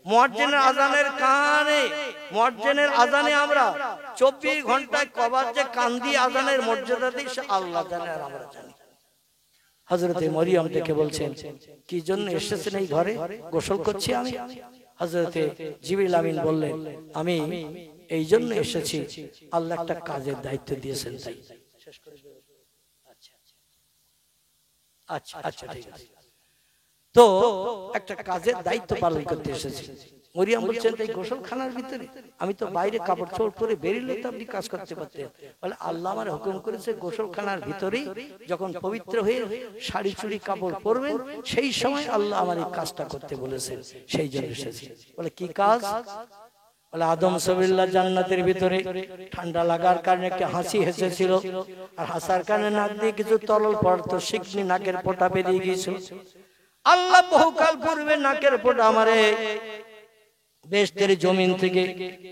মুয়াজ্জিনের আযানের কানে, মুয়াজ্জিনের আযানে আমরা 24 ঘন্টায় কবার যে কান দিয়ে আযানের মর্যাদা দিই আল্লাহ জানে আর আমরা জানি। হযরতে মরিয়ম ডেকে বলছেন কি জন্য এসেছেন এই ঘরে? গোসল করছি আমি। হযরতে জিবরিল আমিন বললেন আমি এই জন্য এসেছি, আল্লাহ একটা কাজের দায়িত্ব দিয়েছেন তাই। আচ্ছা আচ্ছা ঠিক আছে। তো একটা কাজের দায়িত্ব পালন করতে এসেছি। মরিয়ম বলছেন এই গোসলখানার ভিতরে আমি তো বাইরে কাপড় চোপড় পরে বেরিয়ে তো আপনি কাজ করতে পারতেন। বলে আল্লাহ আমার হুকুম করেছে গোসলখানার ভিতরেই যখন পবিত্র হয়ে শাড়ি চুড়ি কাপড় পরবেন সেই সময় আল্লাহ আমার এই কাজটা করতে বলেছেন, সেই জন্য এসেছি। বলে কি কাজ? বলে আদম সবিল্লাহ জান্নাতের ভিতরে ঠান্ডা লাগার কারণে একটা হাসি হেসেছিল, আর হাসার কারণে নাক দিয়ে কিছু তরল পদার্থ শিকনি নাকের ফোঁটা বেরিয়ে গিয়েছিল। আল্লাহ বহুকাল পূর্বে নাকের ফোঁটা আমারে বেহেশতের জমিন থেকে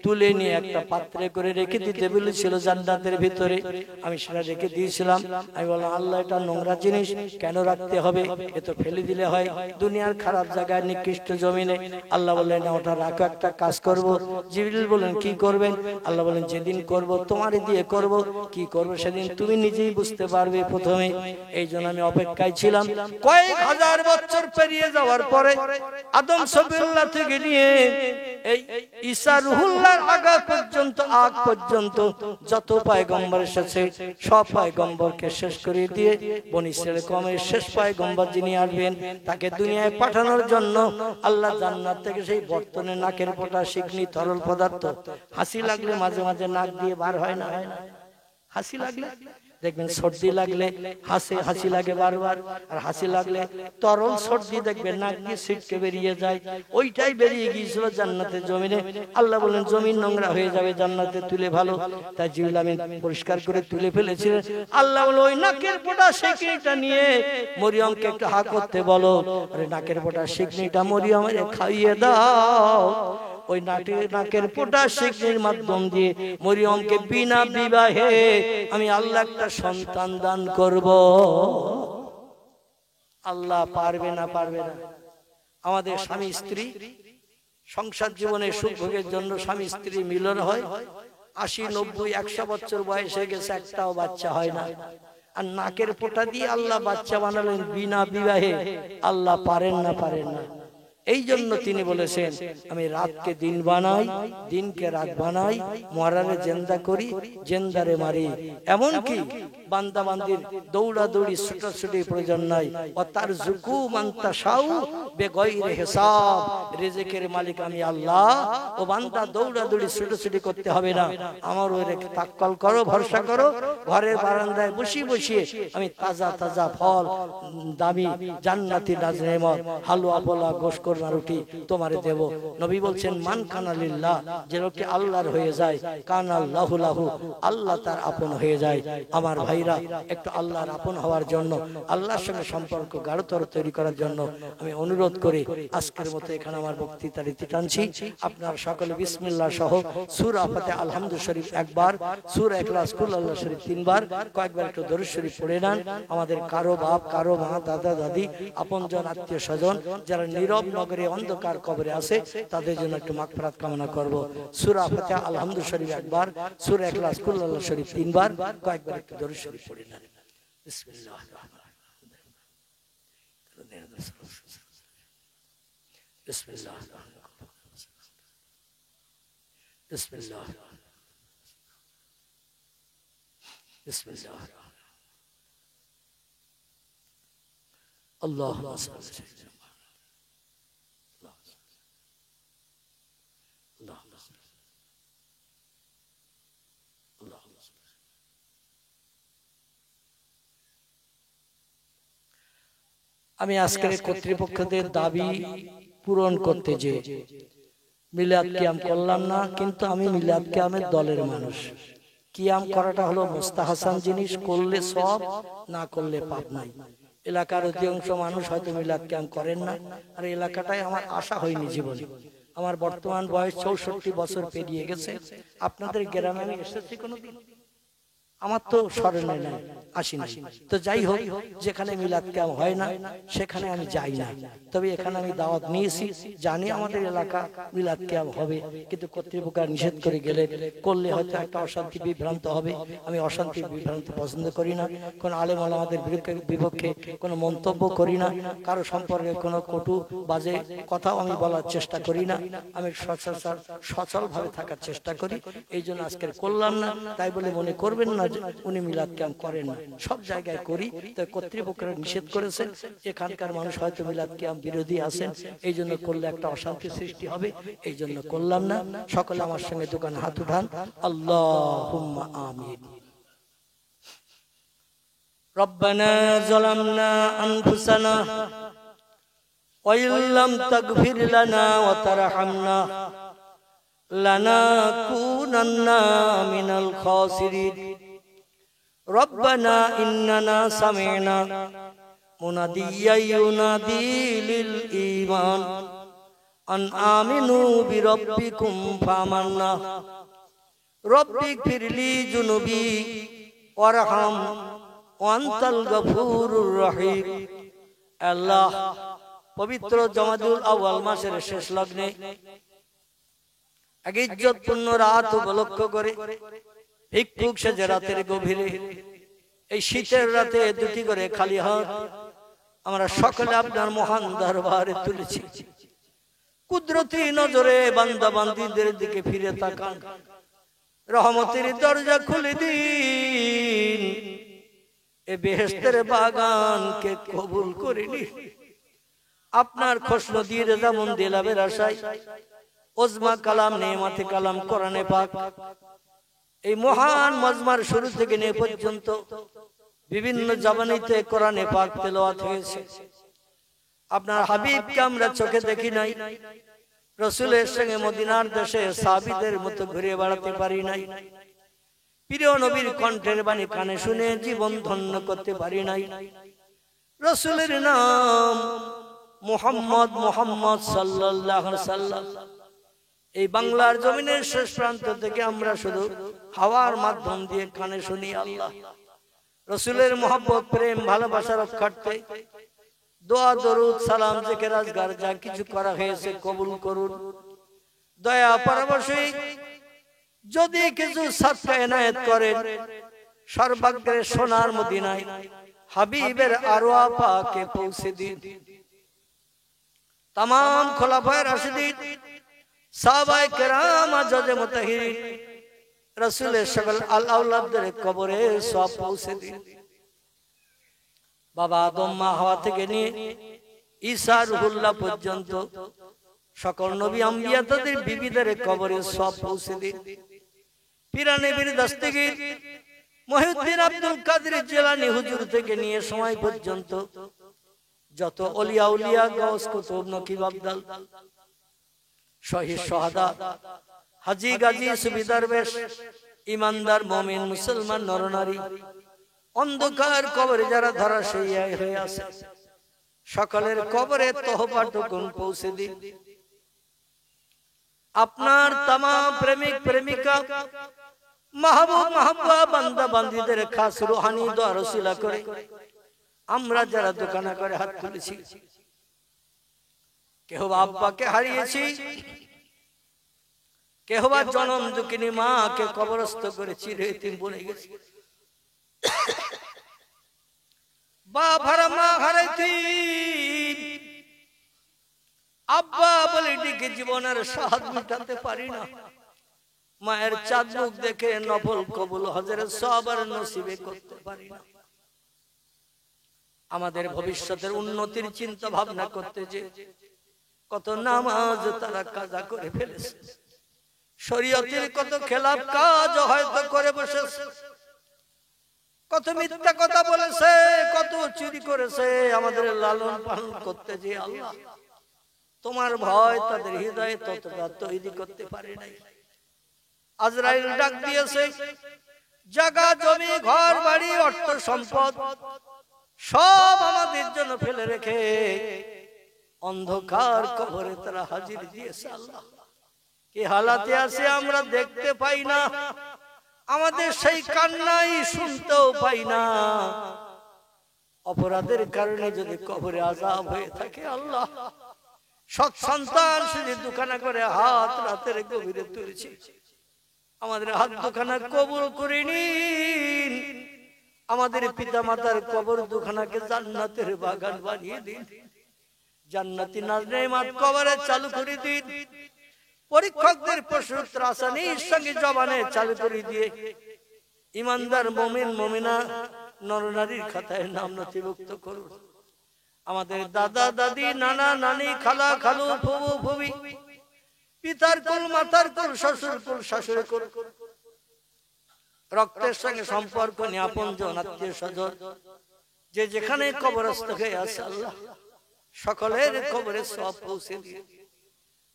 তুলে নিয়ে একটা পাত্রে করে রেখে দিতে বলেছিল জান্নাতের ভিতরে। আমি সেটা রেখে দিয়েছিলাম। আমি বললাম আল্লাহ এটা নোংরা জিনিস কেন রাখতে হবে, এ তো ফেলে দিলে হয় দুনিয়ার খারাপ জায়গায় নিকৃষ্ট জমিনে। আল্লাহ বললেন না ওটা রাখো, একটা কাজ করব। জিবরিল বলেন কি করবেন? আল্লাহ বলেন যেদিন করব তোমারই দিয়ে করব, কি করব সেদিন তুমি নিজেই বুঝতে পারবে প্রথমে। এই জন্য আমি অপেক্ষায় ছিলাম। কয়েক হাজার বছর পেরিয়ে যাওয়ার পরে আদম সবিল্লাহ থেকে নিয়ে এই ঈসা রুহুল্লাহর আগ পর্যন্ত যত পয়গম্বর এসেছে সব পয়গম্বরকে শেষ করে দিয়ে বনি ইসরাইল কওমের শেষ পয়গম্বর যিনি আসবেন তাকে দুনিয়ায় পাঠানোর জন্য আল্লাহ জান্নাত থেকে সেই বর্তনে নাকের ফোঁটা শিকনি তরল পদার্থ হাসি লাগলে মাঝে মাঝে নাক দিয়ে বার হয় না, হাসি লাগলে দেখবেন সর্দি লাগলে হাসি লাগে বারবার, আর হাসি লাগলে তরল সর্দি দেখবেন নাক দিয়ে ছিটকে বেরিয়ে যায়। ওইটাই বেরিয়ে গিয়েছিল জান্নাতের জমিনে। আল্লাহ বলেন জমিন নোংরা হয়ে যাবে, জান্নাতে তুলে ভালো, তাই জিবরিল আমিন পরিষ্কার করে তুলে ফেলেছিলেন। আল্লাহ বলে ওই নাকের ফোঁটা শিকনিটা নিয়ে মরিয়মকে একটু হা করতে বলো। আরে নাকের ফোঁটা শিকনিটা মরিয়মের খাইয়ে দাও। ওই নাকের ফোঁটা শিকনির মাধ্যম দিয়ে মরিয়মকে বিনা বিবাহে আমি আল্লাহ একটা সন্তান দান করব। আল্লাহ পারবে না? পারবে না? আমাদের স্বামী স্ত্রী সংসার জীবনে সুখ ভোগের জন্য স্বামী স্ত্রী মিলন হয়, 80, 90, 100 বছর বয়স হয়ে গেছে, একটাও বাচ্চা হয় না। আর নাকের ফোঁটা দিয়ে আল্লাহ বাচ্চা বানালেন বিনা বিবাহে। আল্লাহ পারেন না? পারেন না? এই জন্য তিনি বলেছেন আমি রাতকে দিন বানাই, দিনকে রাত বানাই, মরারে জেন্দা করি, জেন্দারে মারি। এমনকি বান্দা বান্দির দৌড়াদৌড়ি ছুটাছুটি প্রয়োজন নাই। ও তার জুকু মান্তা সাউ বেগয়রে হিসাব, রিজিকের মালিক আমি আল্লাহ। ও বান্দা দৌড়াদৌড়ি ছুটাছুটি করতে হবে না, আমার ওরে তাক্কাল করো, ভরসা করো। ঘরের বারান্দায় বসিয়ে বসিয়ে আমি তাজা তাজা ফল, দামি জান্নাতি নেমত, হালুয়া পোলা, গোশত রুটি তোমারে দেব। নবী বলছেন মান কানা লিল্লাহ, যে লোকটি আল্লাহর হয়ে যায়, কানা আল্লাহু লাহু, আল্লাহ তার আপন হয়ে যায়। আমার ভাইরা একটু আল্লাহর আপন হওয়ার জন্য, আল্লাহর সঙ্গে সম্পর্ক গাঢ়তর তৈরি করার জন্য আমি অনুরোধ করি আজকের মতো এখানে আমার বক্তৃতার ইতি টানছি। আপনারা সকলে বিসমিল্লাহ সহ সূরা ফাতিহা আলহামদু শরীফ একবার, সূরা ইখলাস কুল আল্লাহ শরীফ 3 বার, কয়েকবার একটু দরুদ শরীফ পড়ে নেন। আমাদের কারো বাপ, কারো মা, দাদা দাদি, আপনজন, আত্মীয় স্বজন যারা নীরব নগরে অন্ধকার কবরে আছে তাদের জন্য একটু মাগফিরাত কামনা করব। সূরা ফাতিহা আলহামদু শরীফ একবার, সূরা ইখলাস কুল আল্লাহ শরীফ 3 বার, কয়েকবার একটু দরুদ শরীফ পড়ে নেন। বিসমিল্লাহির রহমানির রহিম। বিসমিল্লাহির রহমানির রহিম। বিসমিল্লাহির বিসমিল্লাহির আল্লাহুম্মা সাল্লি আমি আজকের কর্তৃপক্ষদের দাবি পূরণ করতে যে মিলাদ কিয়াম করলাম না, কিন্তু আমি মিলাদ কিয়ামের দলের মানুষ। কিয়াম করাটা হলো মুস্তাহাসান জিনিস, করলে সব, না করলে পাপ নাই। এলাকার অধিকাংশ মানুষ হয়তো মিলাদ কিয়াম করেন না, আর এলাকাটাই আমার আশা হয়নি জীবনে। আমার বর্তমান বয়স 64 বছর পেরিয়ে গেছে। আপনাদের গ্রামে আমি এসেছি কোনোদিন? আমার তো স্মরণে নাই, আসিনি। তো যাই হোক, যেখানে মিলাদ কিয়াম হয় না সেখানে আমি যাই না। তবে এখানে আমি দাওয়াত নিয়েছি, জানি আমাদের এলাকা মিলাদ কিয়াম হবে, কিন্তু কর্তৃপক্ষ নিষেধ করে গেলে করলে হয়তো একটা অশান্তি বিভ্রান্ত হবে। আমি অশান্তি বিভ্রান্ত পছন্দ করি না। কোনো আলেম ওলামাদের বিপক্ষে কোনো মন্তব্য করি না, কারো সম্পর্কে কোনো কটু বাজে কথাও আমি বলার চেষ্টা করি না। আমি সচল ভাবে থাকার চেষ্টা করি। এই জন্য আজকের করলাম না, তাই বলে মনে করবেন না উনি মিলাদ ক্যাম্প করেন না, সব জায়গায় করি, তো কর্তৃপক্ষরা নিষেধ করেছেন। এখানকার মানুষ হয়তো মিলাদ ক্যাম্প বিরোধী আছেন, এই জন্য করলে একটা অশান্তি সৃষ্টি হবে, এই জন্য করলাম না। সকলে আমার সঙ্গে দোকানে হাত উঠান, আল্লাহুম্মা আমিন। রব্বানা যালামনা আনফুসানা ওয়া ইল্লাম তাগফির লানা ওয়া তারহামনা লানাকুনান্না মিনাল খাসিরিন। রব্বানা ইন্নানা সামি'না মুনাদিয়্যান ইউনাদি লিল ঈমান আন আমিনু বিরাব্বিকুম ফামান্না রব্বিগফিরলি যুনুবি ওয়ারহাম ওয়া আনতাল গফুরুর রহিম। আল্লাহ, পবিত্র জমাদুল আউয়াল মাসের শেষ লগ্নে এক ইজ্জতপূর্ণ রাত উপলক্ষ করে ভিক্ষুক সেজে রাতের গভীরে এই শীতের রাতে দুটি করে খালি হাত আমরা সকলে আপনার মহান দরবারে তুলেছি। কুদরতি নজরে বান্দা বান্দীদের দিকে ফিরে তাকান, রহমতের দরজা খুলে দিন, এ বেহেশতের বাগানকে কবুল করে নিন। আপনার খোশনদীর যেমন দিলাবের আশায় ওজমা কালাম নেমাতে কালাম কোরআনে পাক এই মহান মজমার শুরু থেকে নিয়ে পর্যন্ত বিভিন্ন জবানিতে কোরআনে পাক তেলাওয়াত হয়েছে। আপনার হাবিবকে আমরা চোখে দেখি নাই, রাসূলের সঙ্গে মদিনার দেশে সাহাবীদের মতো ঘুরে বেড়াতে পারি নাই, প্রিয় নবীর কণ্ঠের বাণী কানে শুনে জীবন ধন্য করতে পারি নাই। রাসূলের নাম মুহাম্মদ, মুহাম্মদ সাল্লাল্লাহু আলাইহি সাল্লাম এই বাংলার জমিনের শেষ প্রান্ত থেকে আমরা শুধু হাওয়ার মাধ্যম দিয়ে কানে শুনি। আল্লাহ, রাসূলের মহব্বত, প্রেম, ভালোবাসার রক্ষার্থে দোয়া, দরুদ, সালাম, জিকির, আজকার যা কিছু করা হয়েছে কবুল করুন। দয়া পরবশী যদি কিছু সাদকা এনায়েত করেন, সর্বাগ্রে সোনার মদিনায় হাবিবের আরওয়া পাকে পৌঁছে দিন। तमाम खुलाफाए राशिদিন, সাহাবায়ে কেরাম, আজওয়াজে মুতাহিরিন, রাসূলের সকল আল আওলাদদের কবরে সওয়াব পৌঁছে দিন। বাবা আদম, মা হাওয়া থেকে নিয়ে ঈসা রুহুল্লাহ পর্যন্ত সকল নবী আম্বিয়া তাদের বিবিদের কবরে সওয়াব পৌঁছে দিন। পীরানে বীর দস্তগীর মহিউদ্দিন আব্দুল কাদের জিলানী হুজুর থেকে নিয়ে সময় পর্যন্ত যত ওলিয়া উলিয়া, গাউস, কুতুব, নকিব, আবদাল, শহীদ, সোহাদা, হাজী, গাজী, সুফি, দরবেশ, ইমানদার, মুমিন, মুসলমান নরনারী, অন্ধকার কবরে যারা ধরাশায়ী হয়ে আছে, সকলের কবরে তওবাটুকুন পৌঁছে দিন। আপনার तमाम প্রেমিক প্রেমিকা, মাহবুব মাহবুবা, বান্দা বান্দীদের খাস রুহানি দোয়া রসিলা করে আমরা যারা দোকানা করে হাত তুলেছি, কেহ বা আব্বাকে হারিয়েছি, কেহ বা জনম দুঃখিনী মাকে কবরস্থ করে চিরদিন বলে গেছি, বাপ হারা মা হারাইতি, আব্বা বলে ডেকে জীবনের স্বাদ মিটাতে পারি না, মায়ের চাঁদ মুখ দেখে নফল কবুল হজের সওয়াব নসিবে করতে পারি না। আমাদের ভবিষ্যতের উন্নতির চিন্তা ভাবনা করতে যে কত নামাজ তারা কাজা করে ফেলেছে, শরীয়তের কত খেলাফ কাজ হয়তো করে বসেছে, কত মিথ্যা কথা বলেছে, কত চুরি করেছে। আমাদের লালন পালন করতে যে আল্লাহ তোমার ভয় তাদের হৃদয়ে ততটা তৈরি করতে পারে নাই। আজরাইল ডাক দিয়েছে, জায়গা জমি ঘর বাড়ি অর্থ সম্পদ সব আমাদের জন্য ফেলে রেখে অন্ধকার কবরে তারা হাজির দিয়েছে। আল্লাহ কি হালাতে আছে আমরা দেখতে পাই না, আমাদের সেই কান্নাই শুনতেও পাই না। অপরাধের কারণে যদি কবরে আযাব হয়ে থাকে, আল্লাহ সৎ সন্তান শুধু দুখানা করে হাত রাতের গভীরে তুলেছে, আমাদের হাত দুখানা কবুল করে নিন। আমাদের পিতা মাতার কবর দুখানাকে জান্নাতের বাগান বানিয়ে দিন, জান্নাতি নাজনেমাত কবরে চালু করে দিন। পরীক্ষকদের প্রশ্নোত্তর আসানির সঙ্গে জবানে চালু করে দিয়ে ইমানদার মুমিন মুমিনা নরনারীর খাতায় নাম নথিভুক্ত করুন। আমাদের দাদা দাদি নানা নানি খালা খালু ফুবু ফুবি পিতার কুল মাতার কুল শ্বশুর কুল শাশুড়ি কুল রক্তের সঙ্গে সম্পর্ক নিয়ে আপনজন আত্মীয় স্বজন যে যেখানে কবরস্থ হয়ে আছে আল্লাহ সকলের কবরে সওয়াব পৌঁছে দিয়ে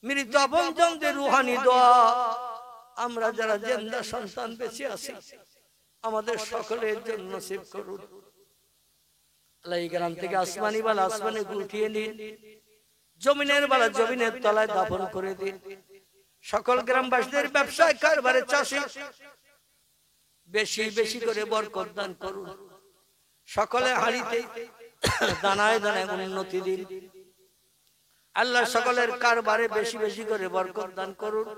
মৃত আপনজনদের রুহানি দোয়া আমরা যারা জিন্দা সন্তান বেঁচে আছি আমাদের সকলের জন্য নসিব করুন। আল্লাহ এই গ্রাম থেকে আসমানি বালা আসমানে উঠিয়ে নিন, জমিনের বালা জমিনের তলায় দাফন করে দিন। সকল গ্রামবাসীদের ব্যবসায় কারবারে চাষে বেশি বেশি করে বরকত দান করুন। সকলে হাড়িতে দানায় দানায় উন্নতি দিন। আল্লাহ সকলের কারবারে বেশি বেশি করে বরকত দান করুন।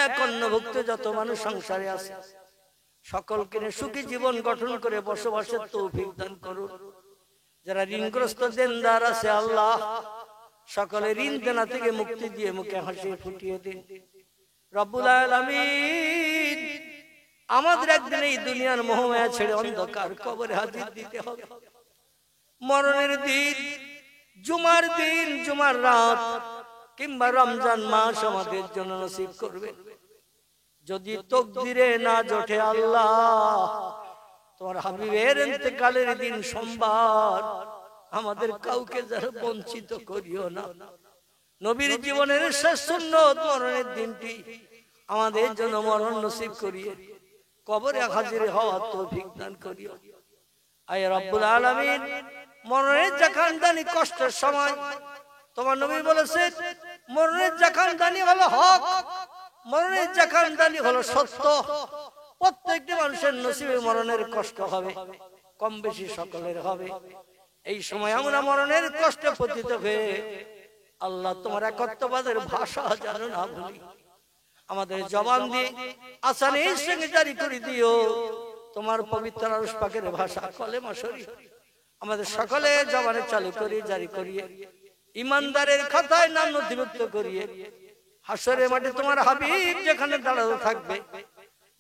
এক অন্নভুক্ত যত মানুষ সংসারে আছে সকলকে সুখী জীবন গঠন করে বসবাসের তৌফিক দান করুন। যারা ঋণগ্রস্ত দেনদার আছে আল্লাহ সকলে ঋণ দেনা থেকে মুক্তি দিয়ে মুখে হাসি ফুটিয়ে দিন। রব্বুল আলামিন আমাদের একদিন এই দুনিয়ার মোহমায়া ছেড়ে অন্ধকার কবরে হাজির দিতে হবে। মরণের দিন জুমার দিন জুমার রাত কিংবা রমজান মাস আমাদের জন্য নসিব করবে। যদি তকদিরে না জোটে আল্লাহ তোমার হাবিবের ইন্তেকালের দিন সোমবার আমাদের কাউকে যারা বঞ্চিত করিও না। নবীর জীবনের শেষ সুন্নত মরণের দিনটি আমাদের জন্য মরণ নসিব করিয়ে কবরে হাজির হওয়ার তৌফিক দান করিও। আয় রব্বুল আলামিন মরণের জাকানদানি কষ্টের সময় তোমার নবী বলেছেন মরণের জাকানদানি হলো হক, মরণের জাকানদানি হলো সত্য। প্রত্যেকটি মানুষের নসিবে মরণের কষ্ট হবে, কম বেশি সকলের হবে। এই সময় আমরা মরণের কষ্টে পতিত হয়ে আল্লাহ তোমার একত্ববাদের ভাষা জানো না বলি আমাদের জবান দিয়ে আসানের সঙ্গে জারি করে দিও তোমার পবিত্র আরশ পাকের ভাষা কলেমা শরীফ আমাদের সকলের জবানে চালু করে জারি করিয়ে ইমানদারের খাতায় নাম নথিভুক্ত করিয়ে হাসরের মাঠে তোমার হাবিব যেখানে দাঁড়ানো থাকবে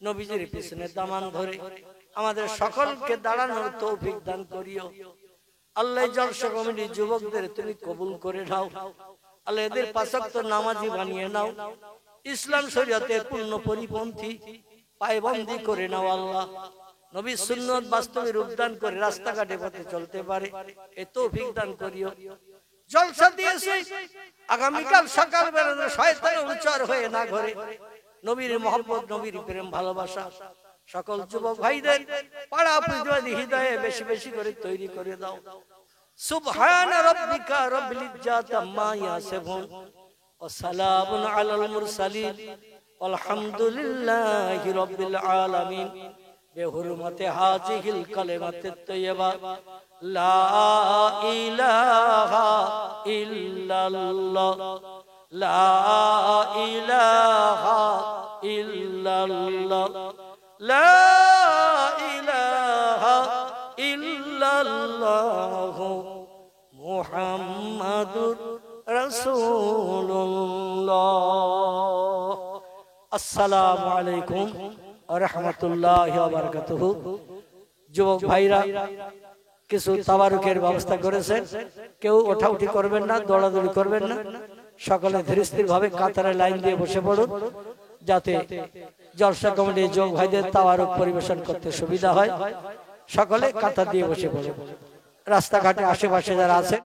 নবীজির পিছনে দামান ধরে আমাদের সকলকে দাঁড়ানোর তৌফিক দান করিও। আল্লাহ জলসা কমিটির যুবকদের তুমি কবুল করে নাও। আল্লাহ এদের পাঁচ ওয়াক্ত নামাজি বানিয়ে নাও, ইসলাম শরীয়তের পূর্ণ পরিপন্থী পায়বন্দি করে নাও। আল্লাহ নবীর সুন্নত বাস্তবে রূপদান করে রাস্তাঘাটে পথে চলতে পারে এ তৌফিক দান করিও। জলসা দিয়েছে আগামীকাল সকাল বেলা শয়তান উচ্চার হয়ে না ঘরে নবীর মহব্বত নবীর প্রেম ভালোবাসা সকল যুবক ভাইদের পাড়া প্রতিবাদী হৃদয়ে বেশি বেশি করে তৈরি করে দাও। সুবহান রাব্বিকা রাব্বিল ইজ্জাতি আম্মা ইয়াসিফুন ওয়া সালামুন আলাল মুরসালিন আলহামদুলিল্লাহি রাব্বিল আলামিন বেহুরমতে হাজিহিল কালিমাতুত তাইয়্যিবা লা ইলাহা ইল্লাল্লাহ লা ইলাহা ইল্লাল্লাহ লা ইলাহা ইল্লাল্লাহ মুহাম্মাদুর রাসূলুল্লাহ। আসসালামু আলাইকুম ওয়া রাহমাতুল্লাহি ওয়া বারাকাতুহু। যুবক ভাইরা কিছু তাবারুকের ব্যবস্থা করেছেন, কেউ ওঠাউঠি করবেন না, দৌড়াদৌড়ি করবেন না, সকলে ধীরস্থির ভাবে কাতারে লাইন দিয়ে বসে পড়ুন যাতে জলসা কমিটির যুবক ভাইদের তাবারুক পরিবেশন করতে সুবিধা হয়। সকলে কাতার দিয়ে বসে পড়ুন। রাস্তাঘাটে আশেপাশে যারা আছে